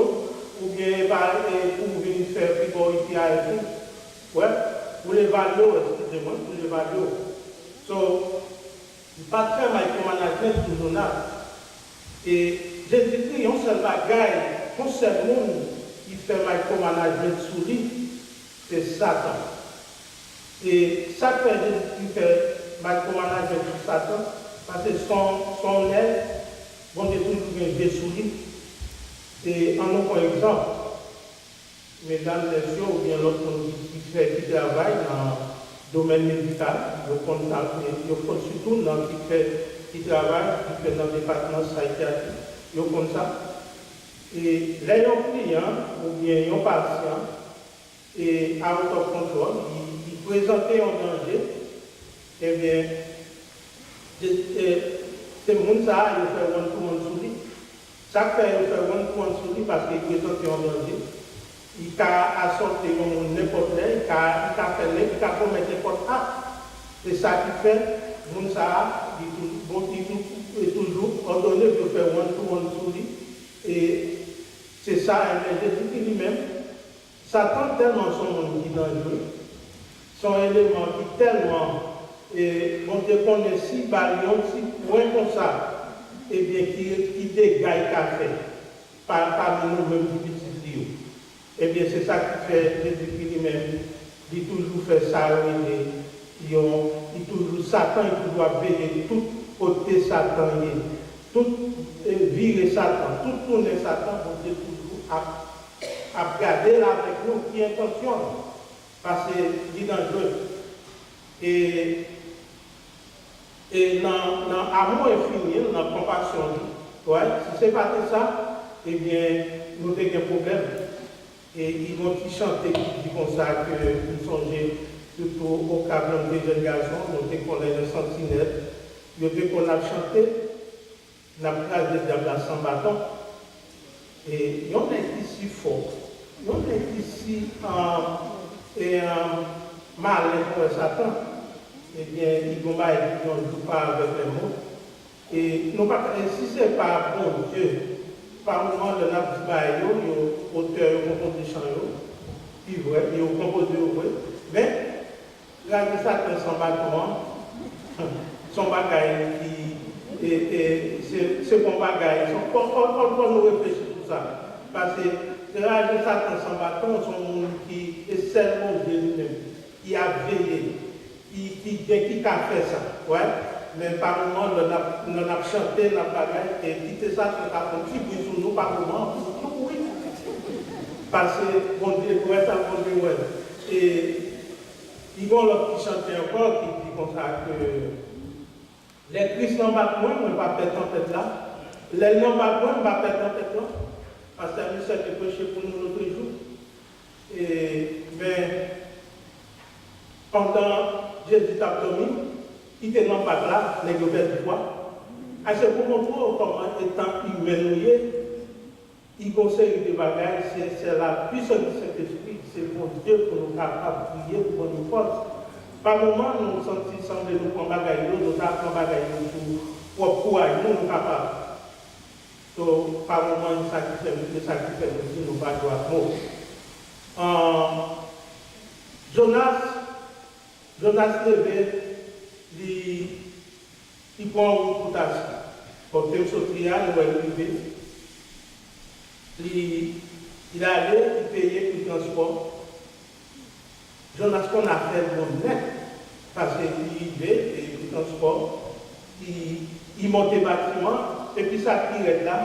ou bien pour venir faire frigorífique et tout. Ouais, pour les valeurs, excusez-moi, pour les valeurs. Il n'y a pas de faire micromanagement pour nous. Et Jésus-Christ, on seul bagaille, on seul monde qui fait micromanagement sur lui, c'est Satan. Et ça fait Jésus-Christ fait micromanagement sur Satan, parce que son aide, bon, Dieu toujours bien sur lui. Et en autre exemple, mesdames, messieurs, ou bien l'autre qui travaille dans le domaine médical, surtout dans qui travaille dans le département psychiatrique, ils font ça. Et là, un client ou bien un patient, et out of control, il présentait un danger, eh bien, c'est mon ça, il fait one-to-one sur lui. Chaque fois, il fait one-to-one sur lui parce qu'il présente un danger. Il a assorti n'importe quoi, il a fait, il a commis n'importe quoi. C'est ça qui fait, mon ça, il est toujours ordonné de faire one-to-one sur lui. Et c'est ça, Jésus lui-même, Satan tellement son monde qui est dangereux, son élément qui tellement, et bon Dieu connaît si balion, si point comme ça, et bien qui dégage qu'a fait, parmi nous-mêmes du petit Dieu. Eh bien c'est ça qui fait Jésus lui-même, il toujours fait ça, il toujours Satan, il toujours veiller tout côté Satan, tout virer Satan, tout tourner Satan, bon Dieu toujours à garder là avec nous qui intention, parce que c'est dangereux. Et dans l'amour infini, dans la compassion, ouais, si ce n'est pas ça, eh bien, nous avons des problèmes. Et ils vont chanter qui dit comme ça que nous songeons surtout au câble des jeunes garçons, nous avons les sentinelles, nous avons chanté, nous avons pris des diables sans bâton. Et on est ici fort, on est ici malin pour Satan. Eh bien, ils ne jouent pas avec les mots. Et si ce n'est pas bon Dieu, par moment de la vie, auteur, composé chant, il est composé au vrai. Mais, là, Satan, son bagage c'est bon bagage. Pourquoi nous réfléchissons sur ça? Parce que c'est là que Satan sans bâton, son monde qui est seulement Dieu lui-même, qui a veillé, qui a fait ça. Ouais? Mais par moment, on a chanté dans la bagage et quitter ça, c'est pas comme si vous sur nous, par moment, oui. Parce que, bon Dieu, ouais, ça, bon Dieu, ouais. Et ils vont leur chanter encore, qui dit comme ça que les Christ n'ont pas de moi, on ne va pas perdre en tête là. Les n'ont pas de moi, on ne va pas perdre en tête là. Parce que Michel est prêché pour nous l'autre jour. Mais pendant Jésus t'a dormi, il était dans le bac là, les gouvernements de foi. À ce moment comment étant humain, il conseille des bagages, c'est la puissance de cet esprit, c'est pour Dieu pour nous capables de prier, pour nous force. Par moment, nous sentons sembler nous prendre bagages, nous avons bagages pour courage, nous sommes capables. Donc, par moment, nous sacrifions aussi, nous pas droit. Jonas levé, il prend une poutation. Comme thème sautrial, nous allons lever. Il allait, il payait pour le transport. Jonas qu'on a fait bon net, parce qu'il vivait et le transport, il montait le bâtiment, et puis ça qui est là,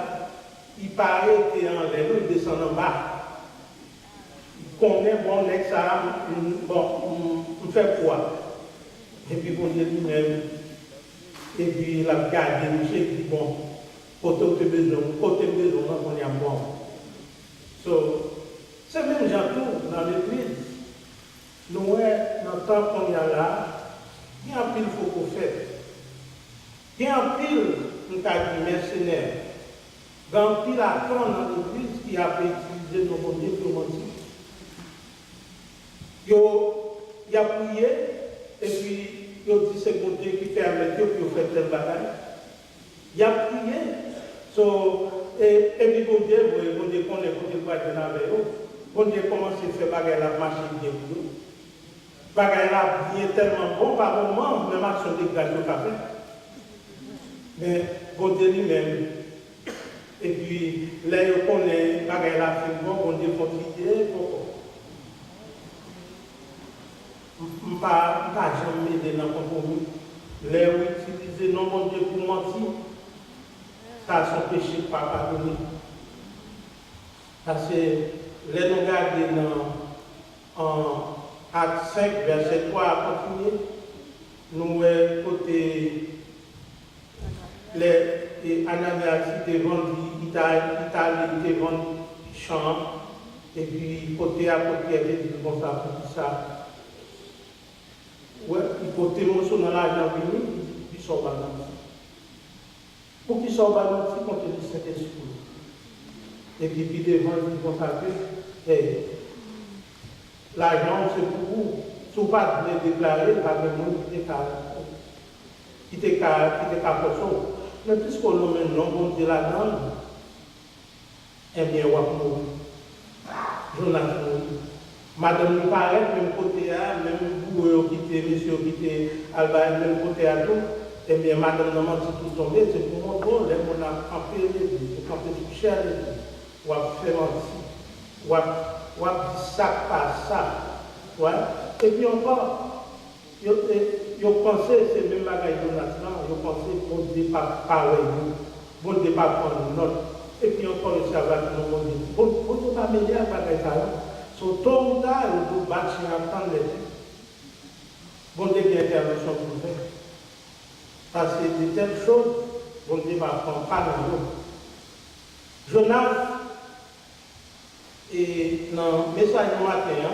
il paraît qu'il en l'air, il descend en bas. Il connaît, bon, ça, bon, on fait quoi? Et puis, bon Dieu lui-même, et puis il a gardé, il dit, bon, côté besoin, on est à moi. C'est même gens tout dans l'église. Nous, dans le temps qu'on y a là, il y a un pile faut qu'on fait. Il y a un pile, nous avons dit mercenaires. Il y a un pile à temps dans l'église qui a utilisé nos bons dieux pour mentir. Il a prié, et puis il a dit c'est bon Dieu qui permet que vous faites tel bagage. Il a prié. Et puis bon Dieu connaît bon Dieu va donner avec eux. Bon Dieu commence à faire bagage la marche bien pour nous. Bagage là bien tellement bon par moment, même action de grâce au café. Mais bon Dieu lui-même. Et puis là il connaît bagage là fait bon Dieu continue pas jamais m'aider dans le compromis. Les utiliser non bon Dieu pour mentir, ça son péché pas pardonné. Parce que les nous garder dans Acte 5, verset 3 à continuer, nous côté les Ananias qui vendu Italie, qui vendu champ, et puis côté à côté, il dit comme ça, pour ça. Ouais, il faut témoigner dans l'argent venu, il sort balance. Pour qu'il sorte balance, il compte le Saint-Esprit. Et puis, devant, il consacre, l'argent, c'est pour vous. Si vous ne pouvez pas déclarer, pas de monde qui était capable. Mais puisqu'on nomme un nom, on dit la langue, eh bien, on va mourir. Jonas mourir. Madame nous paraît, même côté A, même vous qui êtes, monsieur qui êtes, Alba, même côté A, tout, eh bien, madame nous m'a dit tout tomber, c'est pour mon drôle, on a campé l'église, on a campé tout cher l'église, on a fait mentir, on a dit ça par ça, ouais. Et puis encore, ils pensé, c'est même la gagne de Jonas, ils pensé qu'on dit pas pareil, bon Dieu pas prendre une note, et puis encore, le savoir que nous dit, bon Dieu pas m'aider à faire ça. So, tôt ou tard, il faut battre sur la tente de Dieu. Bon Dieu qui intervention pour faire. Parce que de telles choses, bon Dieu va prendre pas dans l'eau. Jonas, et dans le message du matin,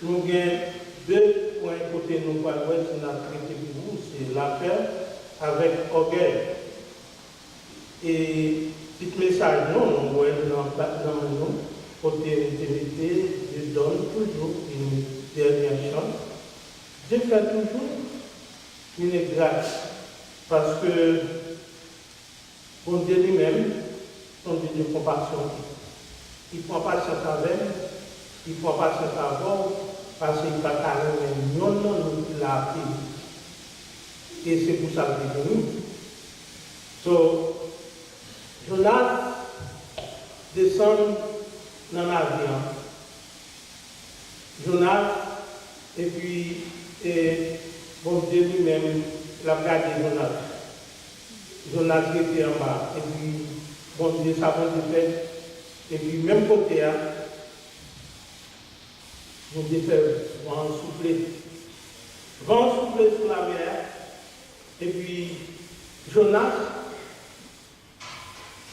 nous avons deux points côté nous voir si nous avons traité pour vous, c'est l'affaire avec orgueil. Et petit message, nous voyons dans le nom. Côté intégrité, Dieu donne toujours une dernière chance. Dieu fait toujours une grâce. Parce que bon Dieu lui-même, son Dieu de compassion. Il prend patience avec, il prend patience avec, parce qu'il va carrément nous la paix. Et c'est pour ça qu'il est venu. So, Jonas descend dans l'avion. Jonas, et puis, bon Dieu lui-même, l'a gardé Jonas. Jonas qui était en bas. Et puis, bon Dieu, ça va se faire. Et puis, même côté, bon Dieu fait vent souffler. Vent souffler sur la mer. Et puis, Jonas,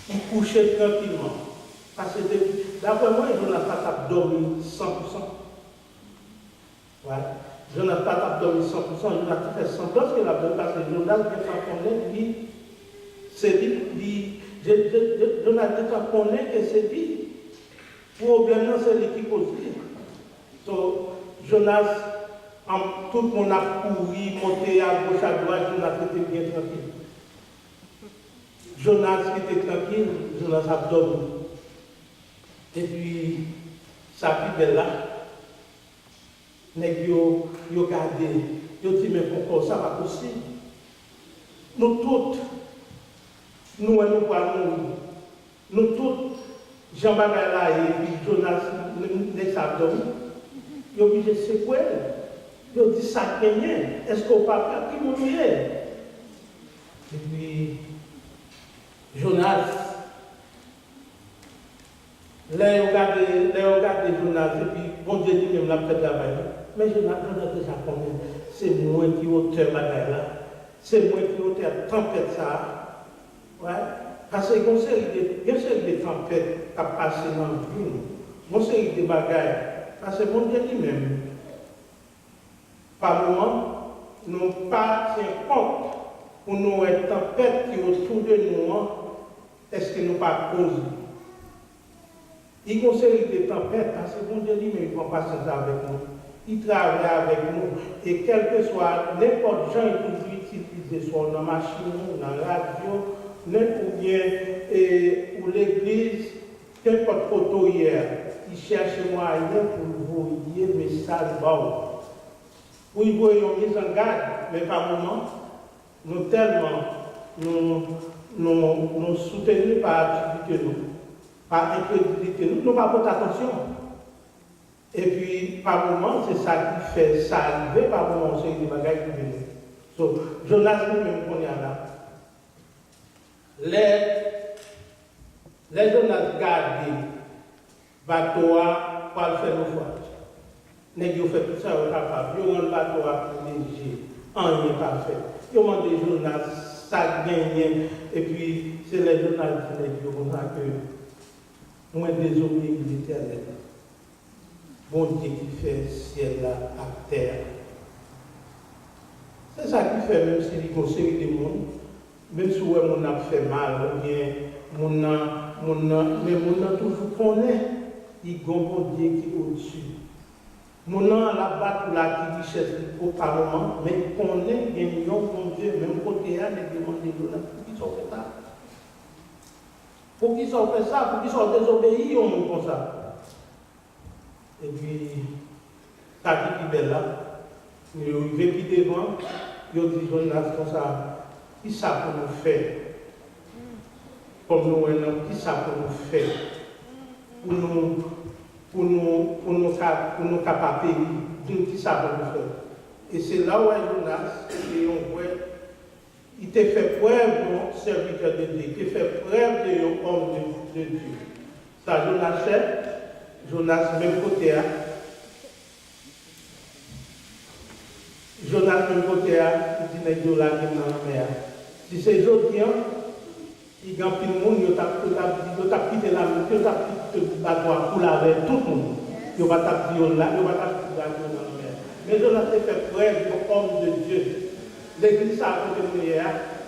il couchait tranquillement. Parce que d'après moi, je n'ai pas dormi 100%. Ouais. Je n'ai pas dormi 100%, je n'ai fait semblant que la bonne parce que Jonas connaît, lui, c'est lui, Jonas connaît que c'est lui. Le problème, c'est lui qui cause. Donc, Jonas, tout le monde a couru, monté à gauche, à droite, Jonas était bien tranquille. Jonas était tranquille, Jonas a dormi. Et puis, ça puis belle là. Nèg yo gardé, yo dit mais pourquoi ça va possible? Nous toutes, nous pas mourir. Nous toutes, Jean-Baptiste là et puis Jonas, les abdomen, yo obligé c'est quoi? Yo dit ça gagné. Est-ce qu'on pas faire qui mourir? Et puis Jonas, là on regarde Jonas et puis bon Dieu dit même la fait travail. Mais je n'ai déjà compris. C'est moi qui ai auteur bagaille là. C'est moi qui ai auteur tempête ça. Ouais. Parce qu'il y a une série de tempêtes qui passent dans le vie. Une série de bagailles. Parce que mon Dieu lui-même, par moment, nous n'avons pas tient compte pour nous être tempêtes qui autour de nous, est-ce que nous pas cause? Il y a une série de tempêtes parce que mon Dieu lui-même, il va passer ça avec nous. Il travaille avec nous et quel que soit n'importe gens il peut utiliser soit dans la machine, dans la radio, ou bien ou l'église, n'importe photo hier, il cherche moyen pour vous envoyer un message bas. Pour y voir une mise en garde, mais par moment, nous tellement nous soutenus par activité nous, par incrédulité nous, nous pas porter attention. Et puis, par moment, c'est ça qui fait ça arriver, par moment, c'est des bagages qui viennent. Donc, Jonas lui-même qu'on est là. Les Jonas gardent bateau pour faire nos fois. Ils ont fait tout ça, ils sont capables. Ils ont un bateau pour léger. On n'est pas fait. Ils ont demandé Jonas, ça gagne. Et puis, c'est les Jonas qui ont dit que moins désobéis l'Éternel. Bon Dieu qui fait ciel là à terre. C'est ça qui fait, même si il conseille des mondes, même si on a fait mal, ou bien mais on a toujours connaît, il y a un bon Dieu qui est au-dessus. Mon a la batte pour la richesse au Parlement, mais il connaît, il y a un bon Dieu, même côté là, il demande des dollars pour qu'ils soient fait ça. Pour qu'ils soient fait ça, pour qu'ils soient désobéis, on montre comme ça. Et puis, ta vie qui est belle là, il arrive qui devant, il dit Jonas comme ça, qui ça pour nous faire? Comme nous, qui ça pour nous faire? Pour nous capables de qui ça pour nous faire? Et c'est là où Jonas, il t'a fait preuve de serviteur de Dieu, il t'a fait preuve de homme de Dieu. Ça, Jonas, même côté, Jonas, même côté, il dit que là, dans la mer. Si c'est Jodien, il y a plus de monde, il a quitté la mer, il a quitté le bateau pour laver tout le monde. Il va t'appuyer là, il va t'appuyer dans la mer. Mais Jonas a fait preuve de homme de Dieu. L'église a côté de nous,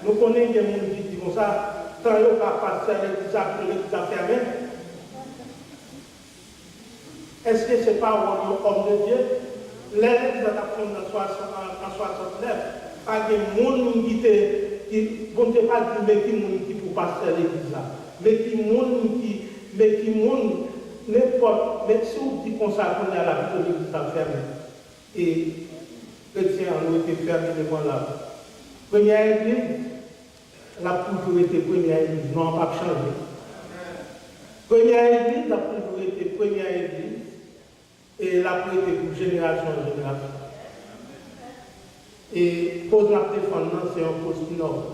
nous connaissons des gens qui disent comme ça, quand il va passer à l'église a fermé. Est-ce que ce n'est pas un homme de Dieu? L'église a fondé en 69. Pas de monde qui bon Dieu pas dire mais qui monde qui pour passer à l'église là. Mais qui monde n'importe, mais si on dit qu'on s'appelle à la vie de l'église a fermé. Et chrétiens ont été fermés devant la première église, elle a toujours été première église, non pas changé. Première église, elle a toujours été première église. Et elle a été pour génération en génération. Et cause de la défense, c'est un cause noble.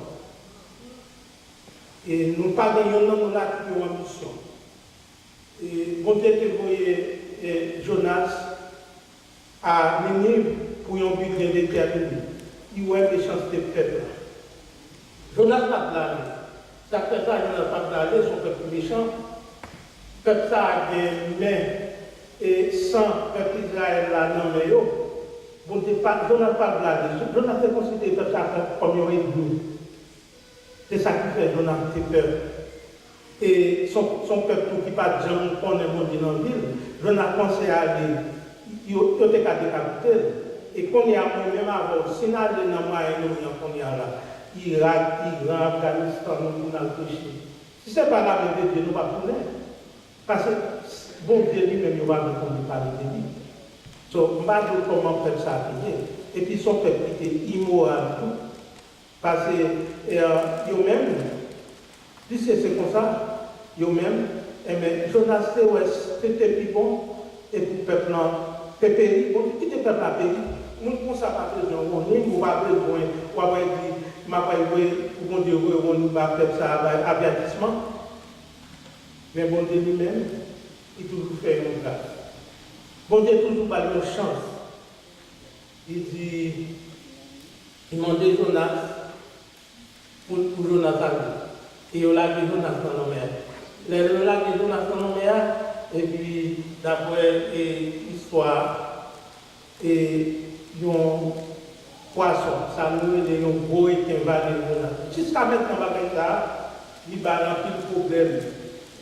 Et nous pas gagnons nous là qui avons une mission. Et bon Dieu te voyait Jonas à Ninive pour un but bien déterminé. Il voit des chances de peuple. Jonas n'a pas d'aller. Ça fait ça, Jonas n'a pas d'aller, son peuple méchant. peuple ça a des mains et sans peuple Israël là non mais yo bon Dieu pas Jonathan pas bladé Jonathan considéré peuple ça comme un ennemi. C'est ça qui fait Jonathan peur. Et son peuple qui pas de gens qu'on est monté dans la ville, Jonathan pensé à aller il était qu'à décapiter et qu'on y a même avant si n'a de dans moyen qu'on y a là Irak, Iran, Afghanistan nous dans le péché. Si c'est pas la vérité de Dieu nous pas tourner parce que bon Dieu lui-même il va nous parler de lui. So, pas de comment faire ça et puis son peuple était immoral tout parce que eux-mêmes si c'est comme ça eux-mêmes mais Jonas c'était plus bon et pour le peuple péri bon qui était peuple à péri nous ne ça pas besoin on pas besoin on va dire m'a pas pour bon Dieu on va faire ça avertissement mais bon Dieu lui-même il toujours fait une grâce. Bon Dieu toujours pas de chance. Il dit, il m'a dit Jonas pour Jonas et il a dit Jonas dans la mer. Il a dit Jonas dans la mer et puis d'après l'histoire et un poisson, ça nous est un gros qui invade Jonas. Jusqu'à maintenant, il va avoir un problème.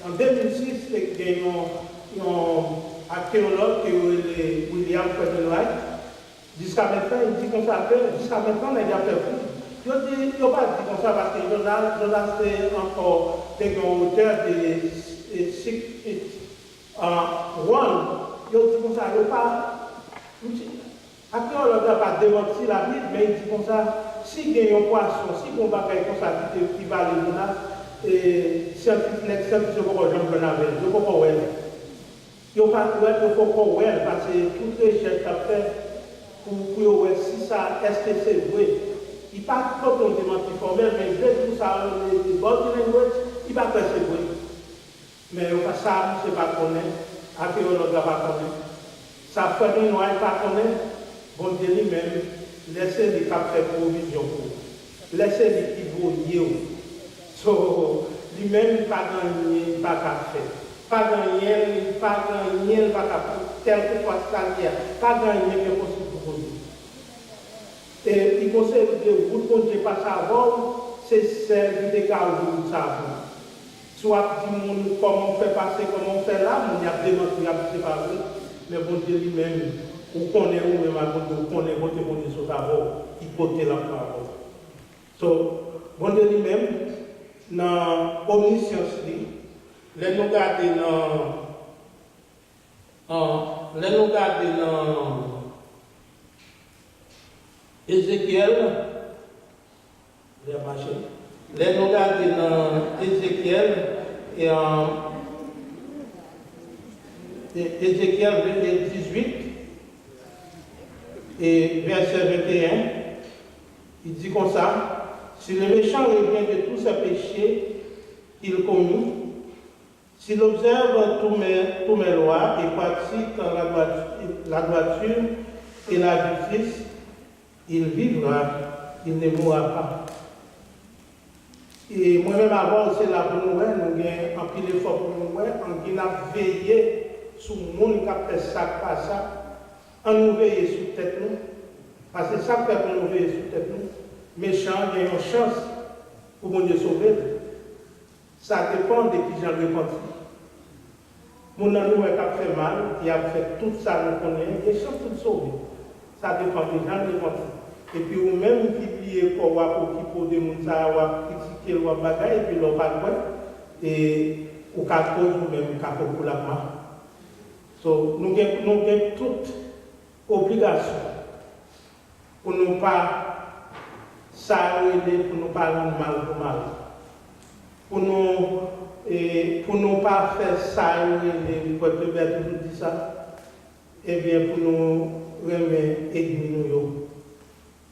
En 2006, il y a un archéologue qui est William Frederick. Jusqu'à maintenant, il dit comme ça, jusqu'à maintenant, il y a fait fou. Il ne dit pas comme ça parce que Jonas est encore une hauteur de 6 feet. Il dit comme ça, il n'y a pas. L'archéologue n'a pas démenti la Bible, mais il dit comme ça, si il y a un poisson, si on va faire comme ça, qui va aller Jonas, et scientifique, je ne peux pas jamais je ne peux pas voir. Il faut pas voir parce que toute recherche a fait pour voir si ça, est-ce que c'est vrai. Il ne parle pas de démenti formel, mais il veut tout ça, les body language, il va faire c'est vrai. Mais ça, je ne sais pas connaître, l'archéologue ne va pas connaître. Ça fait des noirs, il ne va pas connaître. Bon Dieu lui-même, laissez-les faire provision pour. Laissez-les qui vont. So, lui-même, il n'a pas gagné, il n'a pas fait. Pas gagné, pas gagné, pas faire. Tel que soit salaire, pas gagné, mais possible pour lui. Et il conseille que vous ne pouvez pas savoir, c'est celle qui décale de savoir. Soit comment on fait passer, comment on fait là, on y a démontré, il y a séparé. Mais bon Dieu lui-même, on connaît ou même on connaît votre bon Dieu sur d'abord, il côté la parole. So, bon Dieu lui-même, dans l'omniscience, les nous garder dans Ézéchiel, les nous garder dans Ézéchiel et en Ézéchiel 18 et verset 21, il dit comme ça. Si le méchant revient de tous ses péchés qu'il commit, s'il observe tous mes lois et pratique la droiture et la justice, il vivra, il ne mourra pas. Et moi-même avant, c'est là pour nous, nous avons un pile d'effort pour nous, on a veillé sur le monde qui a fait ça par ça, on nous veille sur tête nous, parce que ça fait pour nous veiller sur tête nous. Méchant, il y a une chance pour mon Dieu sauver. Ça dépend de qui j'en repentis. Mon ami qui a fait mal, qui a fait tout ça, nous connaissons, il y a une chance de sauver. Ça dépend de gens repentis. Et puis, ou même qui plie pour qui pour des gens, qui critiquent le bagage, et puis l'on pas de et ou qu'à cause ou même qu'à cause pour la main. So, nous avons toute obligation pour ne pas s'arrêter, pour ne pas rendre mal pour mal. Pour ne pas faire ça, pour peut-être toujours dire ça, et bien pour nous remettre et nous.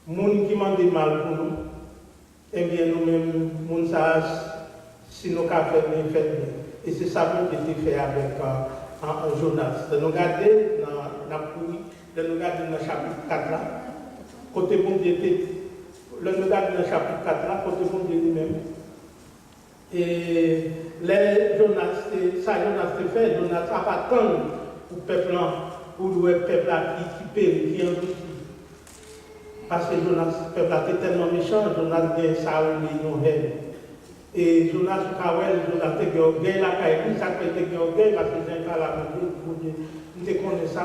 Les gens qui demandent mal pour nous, eh bien nous-mêmes, nous savons si nous avons fait bien. Et c'est ça que j'ai fait avec Jonas. De nous garder dans le chapitre 4 là, côté bon Dieu, le nous garder dans le chapitre 4 là, côté bon Dieu lui-même. Et les Jonas te fait, Jonas n'a pas tant pour le peuple, pour le peuple qui périt, qui en vit. Parce que Jonas, le peuple était tellement méchant, Jonas vient ça ou et Jonas Jonas te orgueil la caille, ça peut te orgueil parce que j'ai pas la même nous te connaît ça,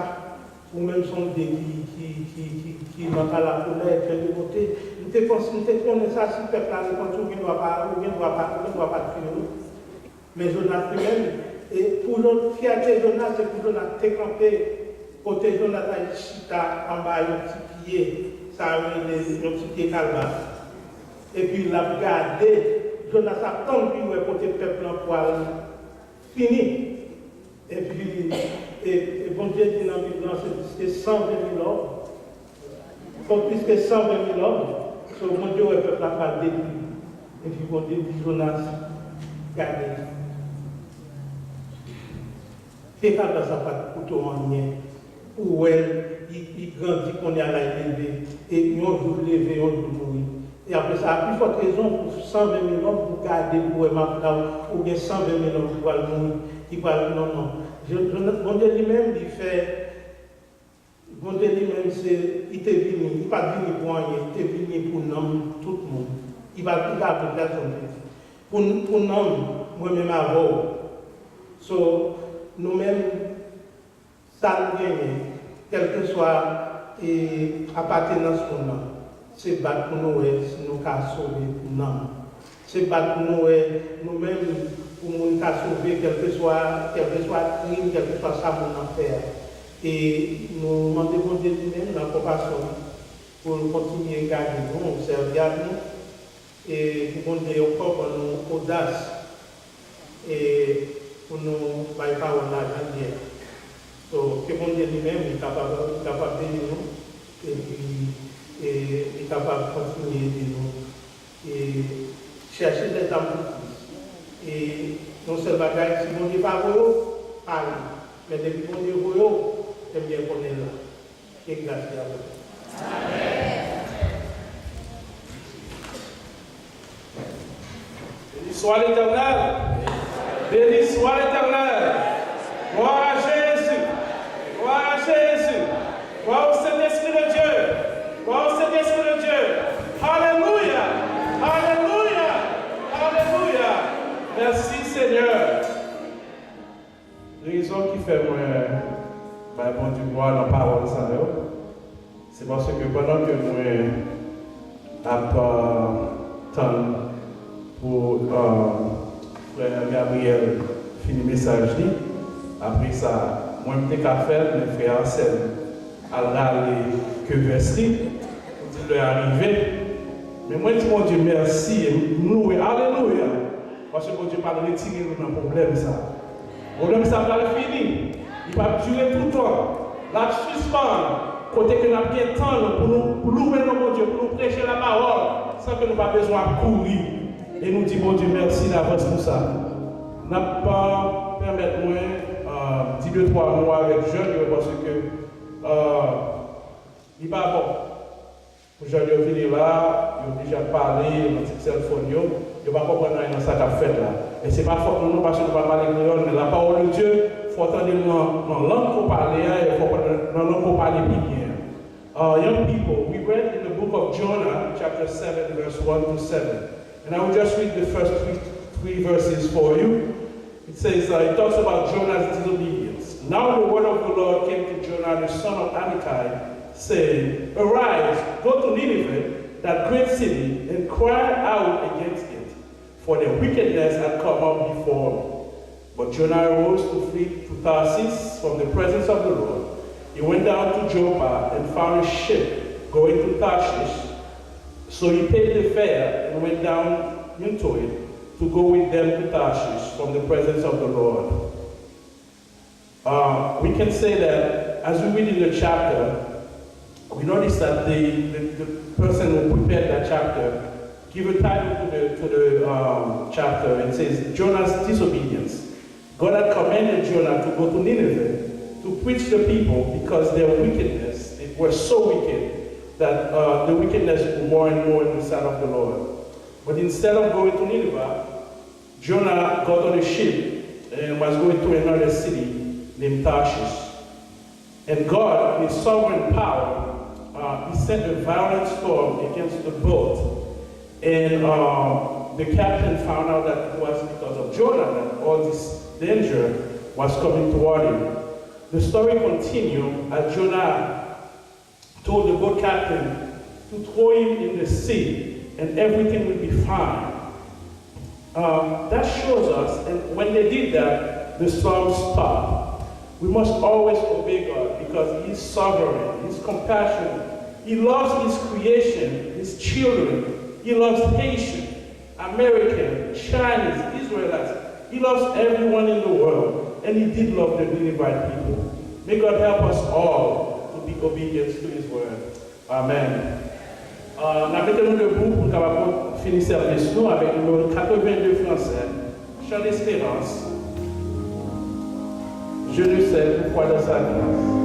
ou même son qui n'a pas la colère, fait de côté. Nous te connaît ça si le peuple là ne doit pas finir. Mais Jonas lui-même, et pour notre fierté Jonas, c'est pour Jonas te camper, côté Jonas a chita en bas, un petit pied, ça a un petit pied calme. Et puis il a regardé. Jonas a tant vu pour le peuple en poil fini. Et puis, et bon Dieu dit dans la Bible, c'est 120 000 hommes. Pour plus que 120 000 hommes, so, bon Dieu, le peuple a pas détruit. Et puis bon Dieu dit, Jonas, regardez. C'est quand ça pas de couteau en lien. Où il grandit qu'on est à la élevé. Et on joue lever, on joue mourir. Et après ça, a plus forte raison pour 120 000 hommes pour garder pour ou bien 120 000 hommes qui vont mourir, qui vont non. Bon Dieu lui-même, il fait. Bon Dieu lui-même, il est venu, il n'est pas venu pour rien, il est venu pour nommer tout le monde. Il va appeler personne. Pour nommer, moi-même avant. So, nous-mêmes, ça nous gagne, quelle que soit appartenance pour nous. C'est battre pour nous, si nous avons sauvé pour nous. C'est battre pour nous-mêmes, pour nous sauver, quel que soit crime, quel que soit ça, nous faire. Et nous demandons Dieu lui-même dans la compassion pour continuer à garder nous, servir à nous, et pour nous donner encore pour nous audace, et pour nous faire parole à la guerre. Donc, que mon Dieu lui-même est capable de nous, et puis, et est capable de continuer de nous et chercher des âmes pour et non seulement si mon Dieu pas vous parle, mais depuis mon Dieu vous, eh bien qu'on est là. Et grâce à vous. Amen. Béni soit l'Éternel. Béni soit l'Éternel. Gloire à Jésus. Gloire à Jésus. Gloire au Saint-Esprit de Dieu. Gloire au Saint-Esprit de Dieu. Alléluia. Alléluia. Alléluia. Merci Seigneur. La raison qui fait moi, bon Dieu, voir la parole ça, c'est parce que pendant que moi, attends pour frère Gabriel finir le message, après ça, moi, je suis faire mes frères Anselme à l'aller que Vestri, pour dire arriver. Mais moi, je dis, mon Dieu, merci, nous, alléluia, parce que mon Dieu pas retirer nos problèmes, ça. Le problème, ça va fini. Il va durer tout le temps. La suspendre, côté que nous avons bien temps pour louer notre Dieu, pour nous prêcher la parole, sans que nous n'ayons pas besoin de courir. Et nous disons, mon Dieu, merci d'avance pour ça. Nous n'avons pas permettre moi 2-3 mois avec Jean, parce que il n'est pas bon. Jean est venu là, il a déjà parlé, il a dit cell phone, il ne va pas comprendre dans ça qu'a fait là. Et ce n'est pas fort pour nous parce que nous ne parlons pas l'écriture, mais la parole de Dieu, il faut entendre dans la langue qu'on parle et il faut dans la langue qu'on parle bien. Young people, we read in the book of Jonah, chapter 7, verse 1 to 7. And I will just read the first three verses for you. It says, it talks about Jonah's disobedience. Now the word of the Lord came to Jonah, the son of Amittai, saying, Arise, go to Nineveh, that great city, and cry out against it, for their wickedness had come up before me. But Jonah arose to flee to Tarsus from the presence of the Lord. He went down to Joppa and found a ship going to Tarshish. So he paid the fare and went down into it to go with them to Tarshish from the presence of the Lord. We can say that as we read in the chapter, we notice that the person who prepared that chapter give a title to the chapter. It says, Jonah's disobedience. God had commanded Jonah to go to Nineveh to preach to the people because their wickedness, it was so wicked that the wickedness was more and more in the sight of the Lord. But instead of going to Nineveh, Jonah got on a ship and was going to another city named Tarshish. And God, in His sovereign power, He sent a violent storm against the boat. And the captain found out that it was because of Jonah that all this danger was coming toward him. The story continued as Jonah told the boat captain to throw him in the sea and everything will be fine. That shows us, and when they did that, the storm stopped. We must always obey God because He's sovereign, He's compassionate. He loves His creation, His children. He loves Haitians, Americans, Chinese, Israelites. He loves everyone in the world, and He did love the Ninevite people. May God help us all to be obedient to His word. Amen. Nous mettons debout pour capable finir service nous avec le numéro 82 français, Chant d'espérance. Je ne sais pourquoi dans sa grâce.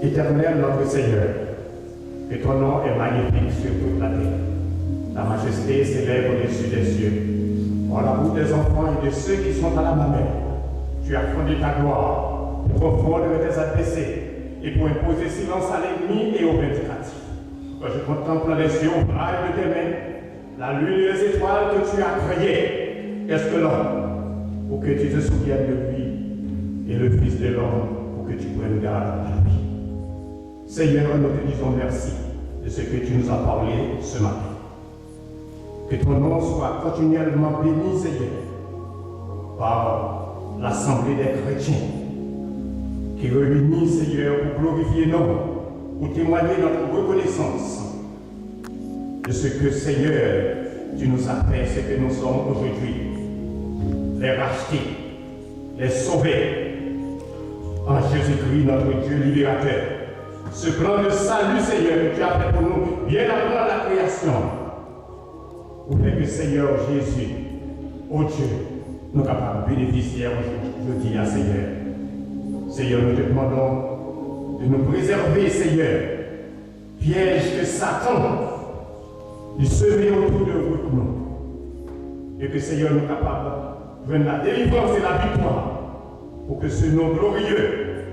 Éternel notre Seigneur, que ton nom est magnifique sur toute la terre. Ta majesté s'élève au-dessus des cieux. En la route des enfants et de ceux qui sont à la mamelle, tu as fondé ta gloire pour confondre tes adversaires et pour imposer silence à l'ennemi et aux vindicatifs. Quand je contemple les yeux ouvrage de tes mains, la lune et les étoiles que tu as créées, qu'est-ce que l'homme pour que tu te souviennes de lui et le Fils de l'homme pour que tu prennes garde à lui. Seigneur, nous te disons merci de ce que tu nous as parlé ce matin. Que ton nom soit continuellement béni, Seigneur, par l'Assemblée des chrétiens qui réunit, Seigneur, pour glorifier nos noms, pour témoigner notre reconnaissance de ce que, Seigneur, tu nous as fait, ce que nous sommes aujourd'hui, les rachetés, les sauvés en Jésus-Christ, notre Dieu libérateur. Ce plan de salut, Seigneur, que tu as fait pour nous, bien avant la création, pour faire que, Seigneur Jésus, ô Dieu, nous sommes capables de bénéficier aujourd'hui à Seigneur. Seigneur, nous te demandons de nous préserver, Seigneur, piège que Satan de semer autour de nous. Et que, Seigneur, nous sommes capables de venir la délivrance et la victoire pour que ce nom glorieux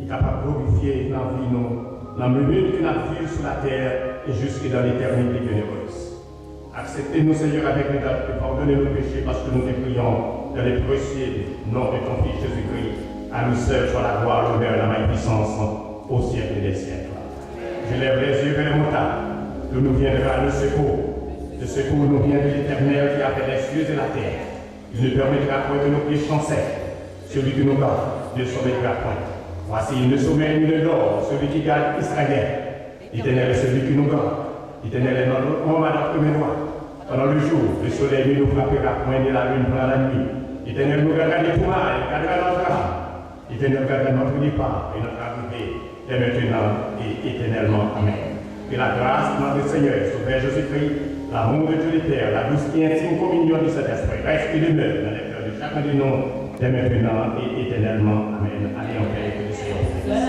est capable de glorifier la vie, la minute que nous vivons sur la terre et jusque dans l'éternité bienheureuse. Acceptez-nous, Seigneur, avec les dates et pardonnez nos péchés parce que nous te prions dans les précieux noms de ton Fils Jésus-Christ. À nous seuls soit la gloire, l'honneur et la magnificence au siècle des siècles. Je lève les yeux vers les montagnes, d'où nous viendra le secours. Le secours nous vient de l'Éternel qui a fait les cieux et la terre. Il ne permettra point que nos pieds chancellent. Celui qui nous garde ne sommeillera point. Voici, il ne sommeille ni ne dort, celui qui garde Israël. L'Éternel est celui qui nous garde. L'Éternel est notre homme à notre mémoire. Pendant le jour, le soleil ne nous frappera point de la lune pendant la nuit. L'Éternel nous gardera des tourments, il gardera notre âme. L'Éternel gardera notre départ et notre arrivée, dès maintenant et éternellement. Amen. Que la grâce de notre Seigneur, Sauveur Jésus-Christ, l'amour de Dieu le Père, la douce et intime communion du Saint-Esprit reste et demeure dans les cœurs de chacun de nous, dès maintenant et éternellement. Amen. Allez en paix, que le Seigneur vous bénisse.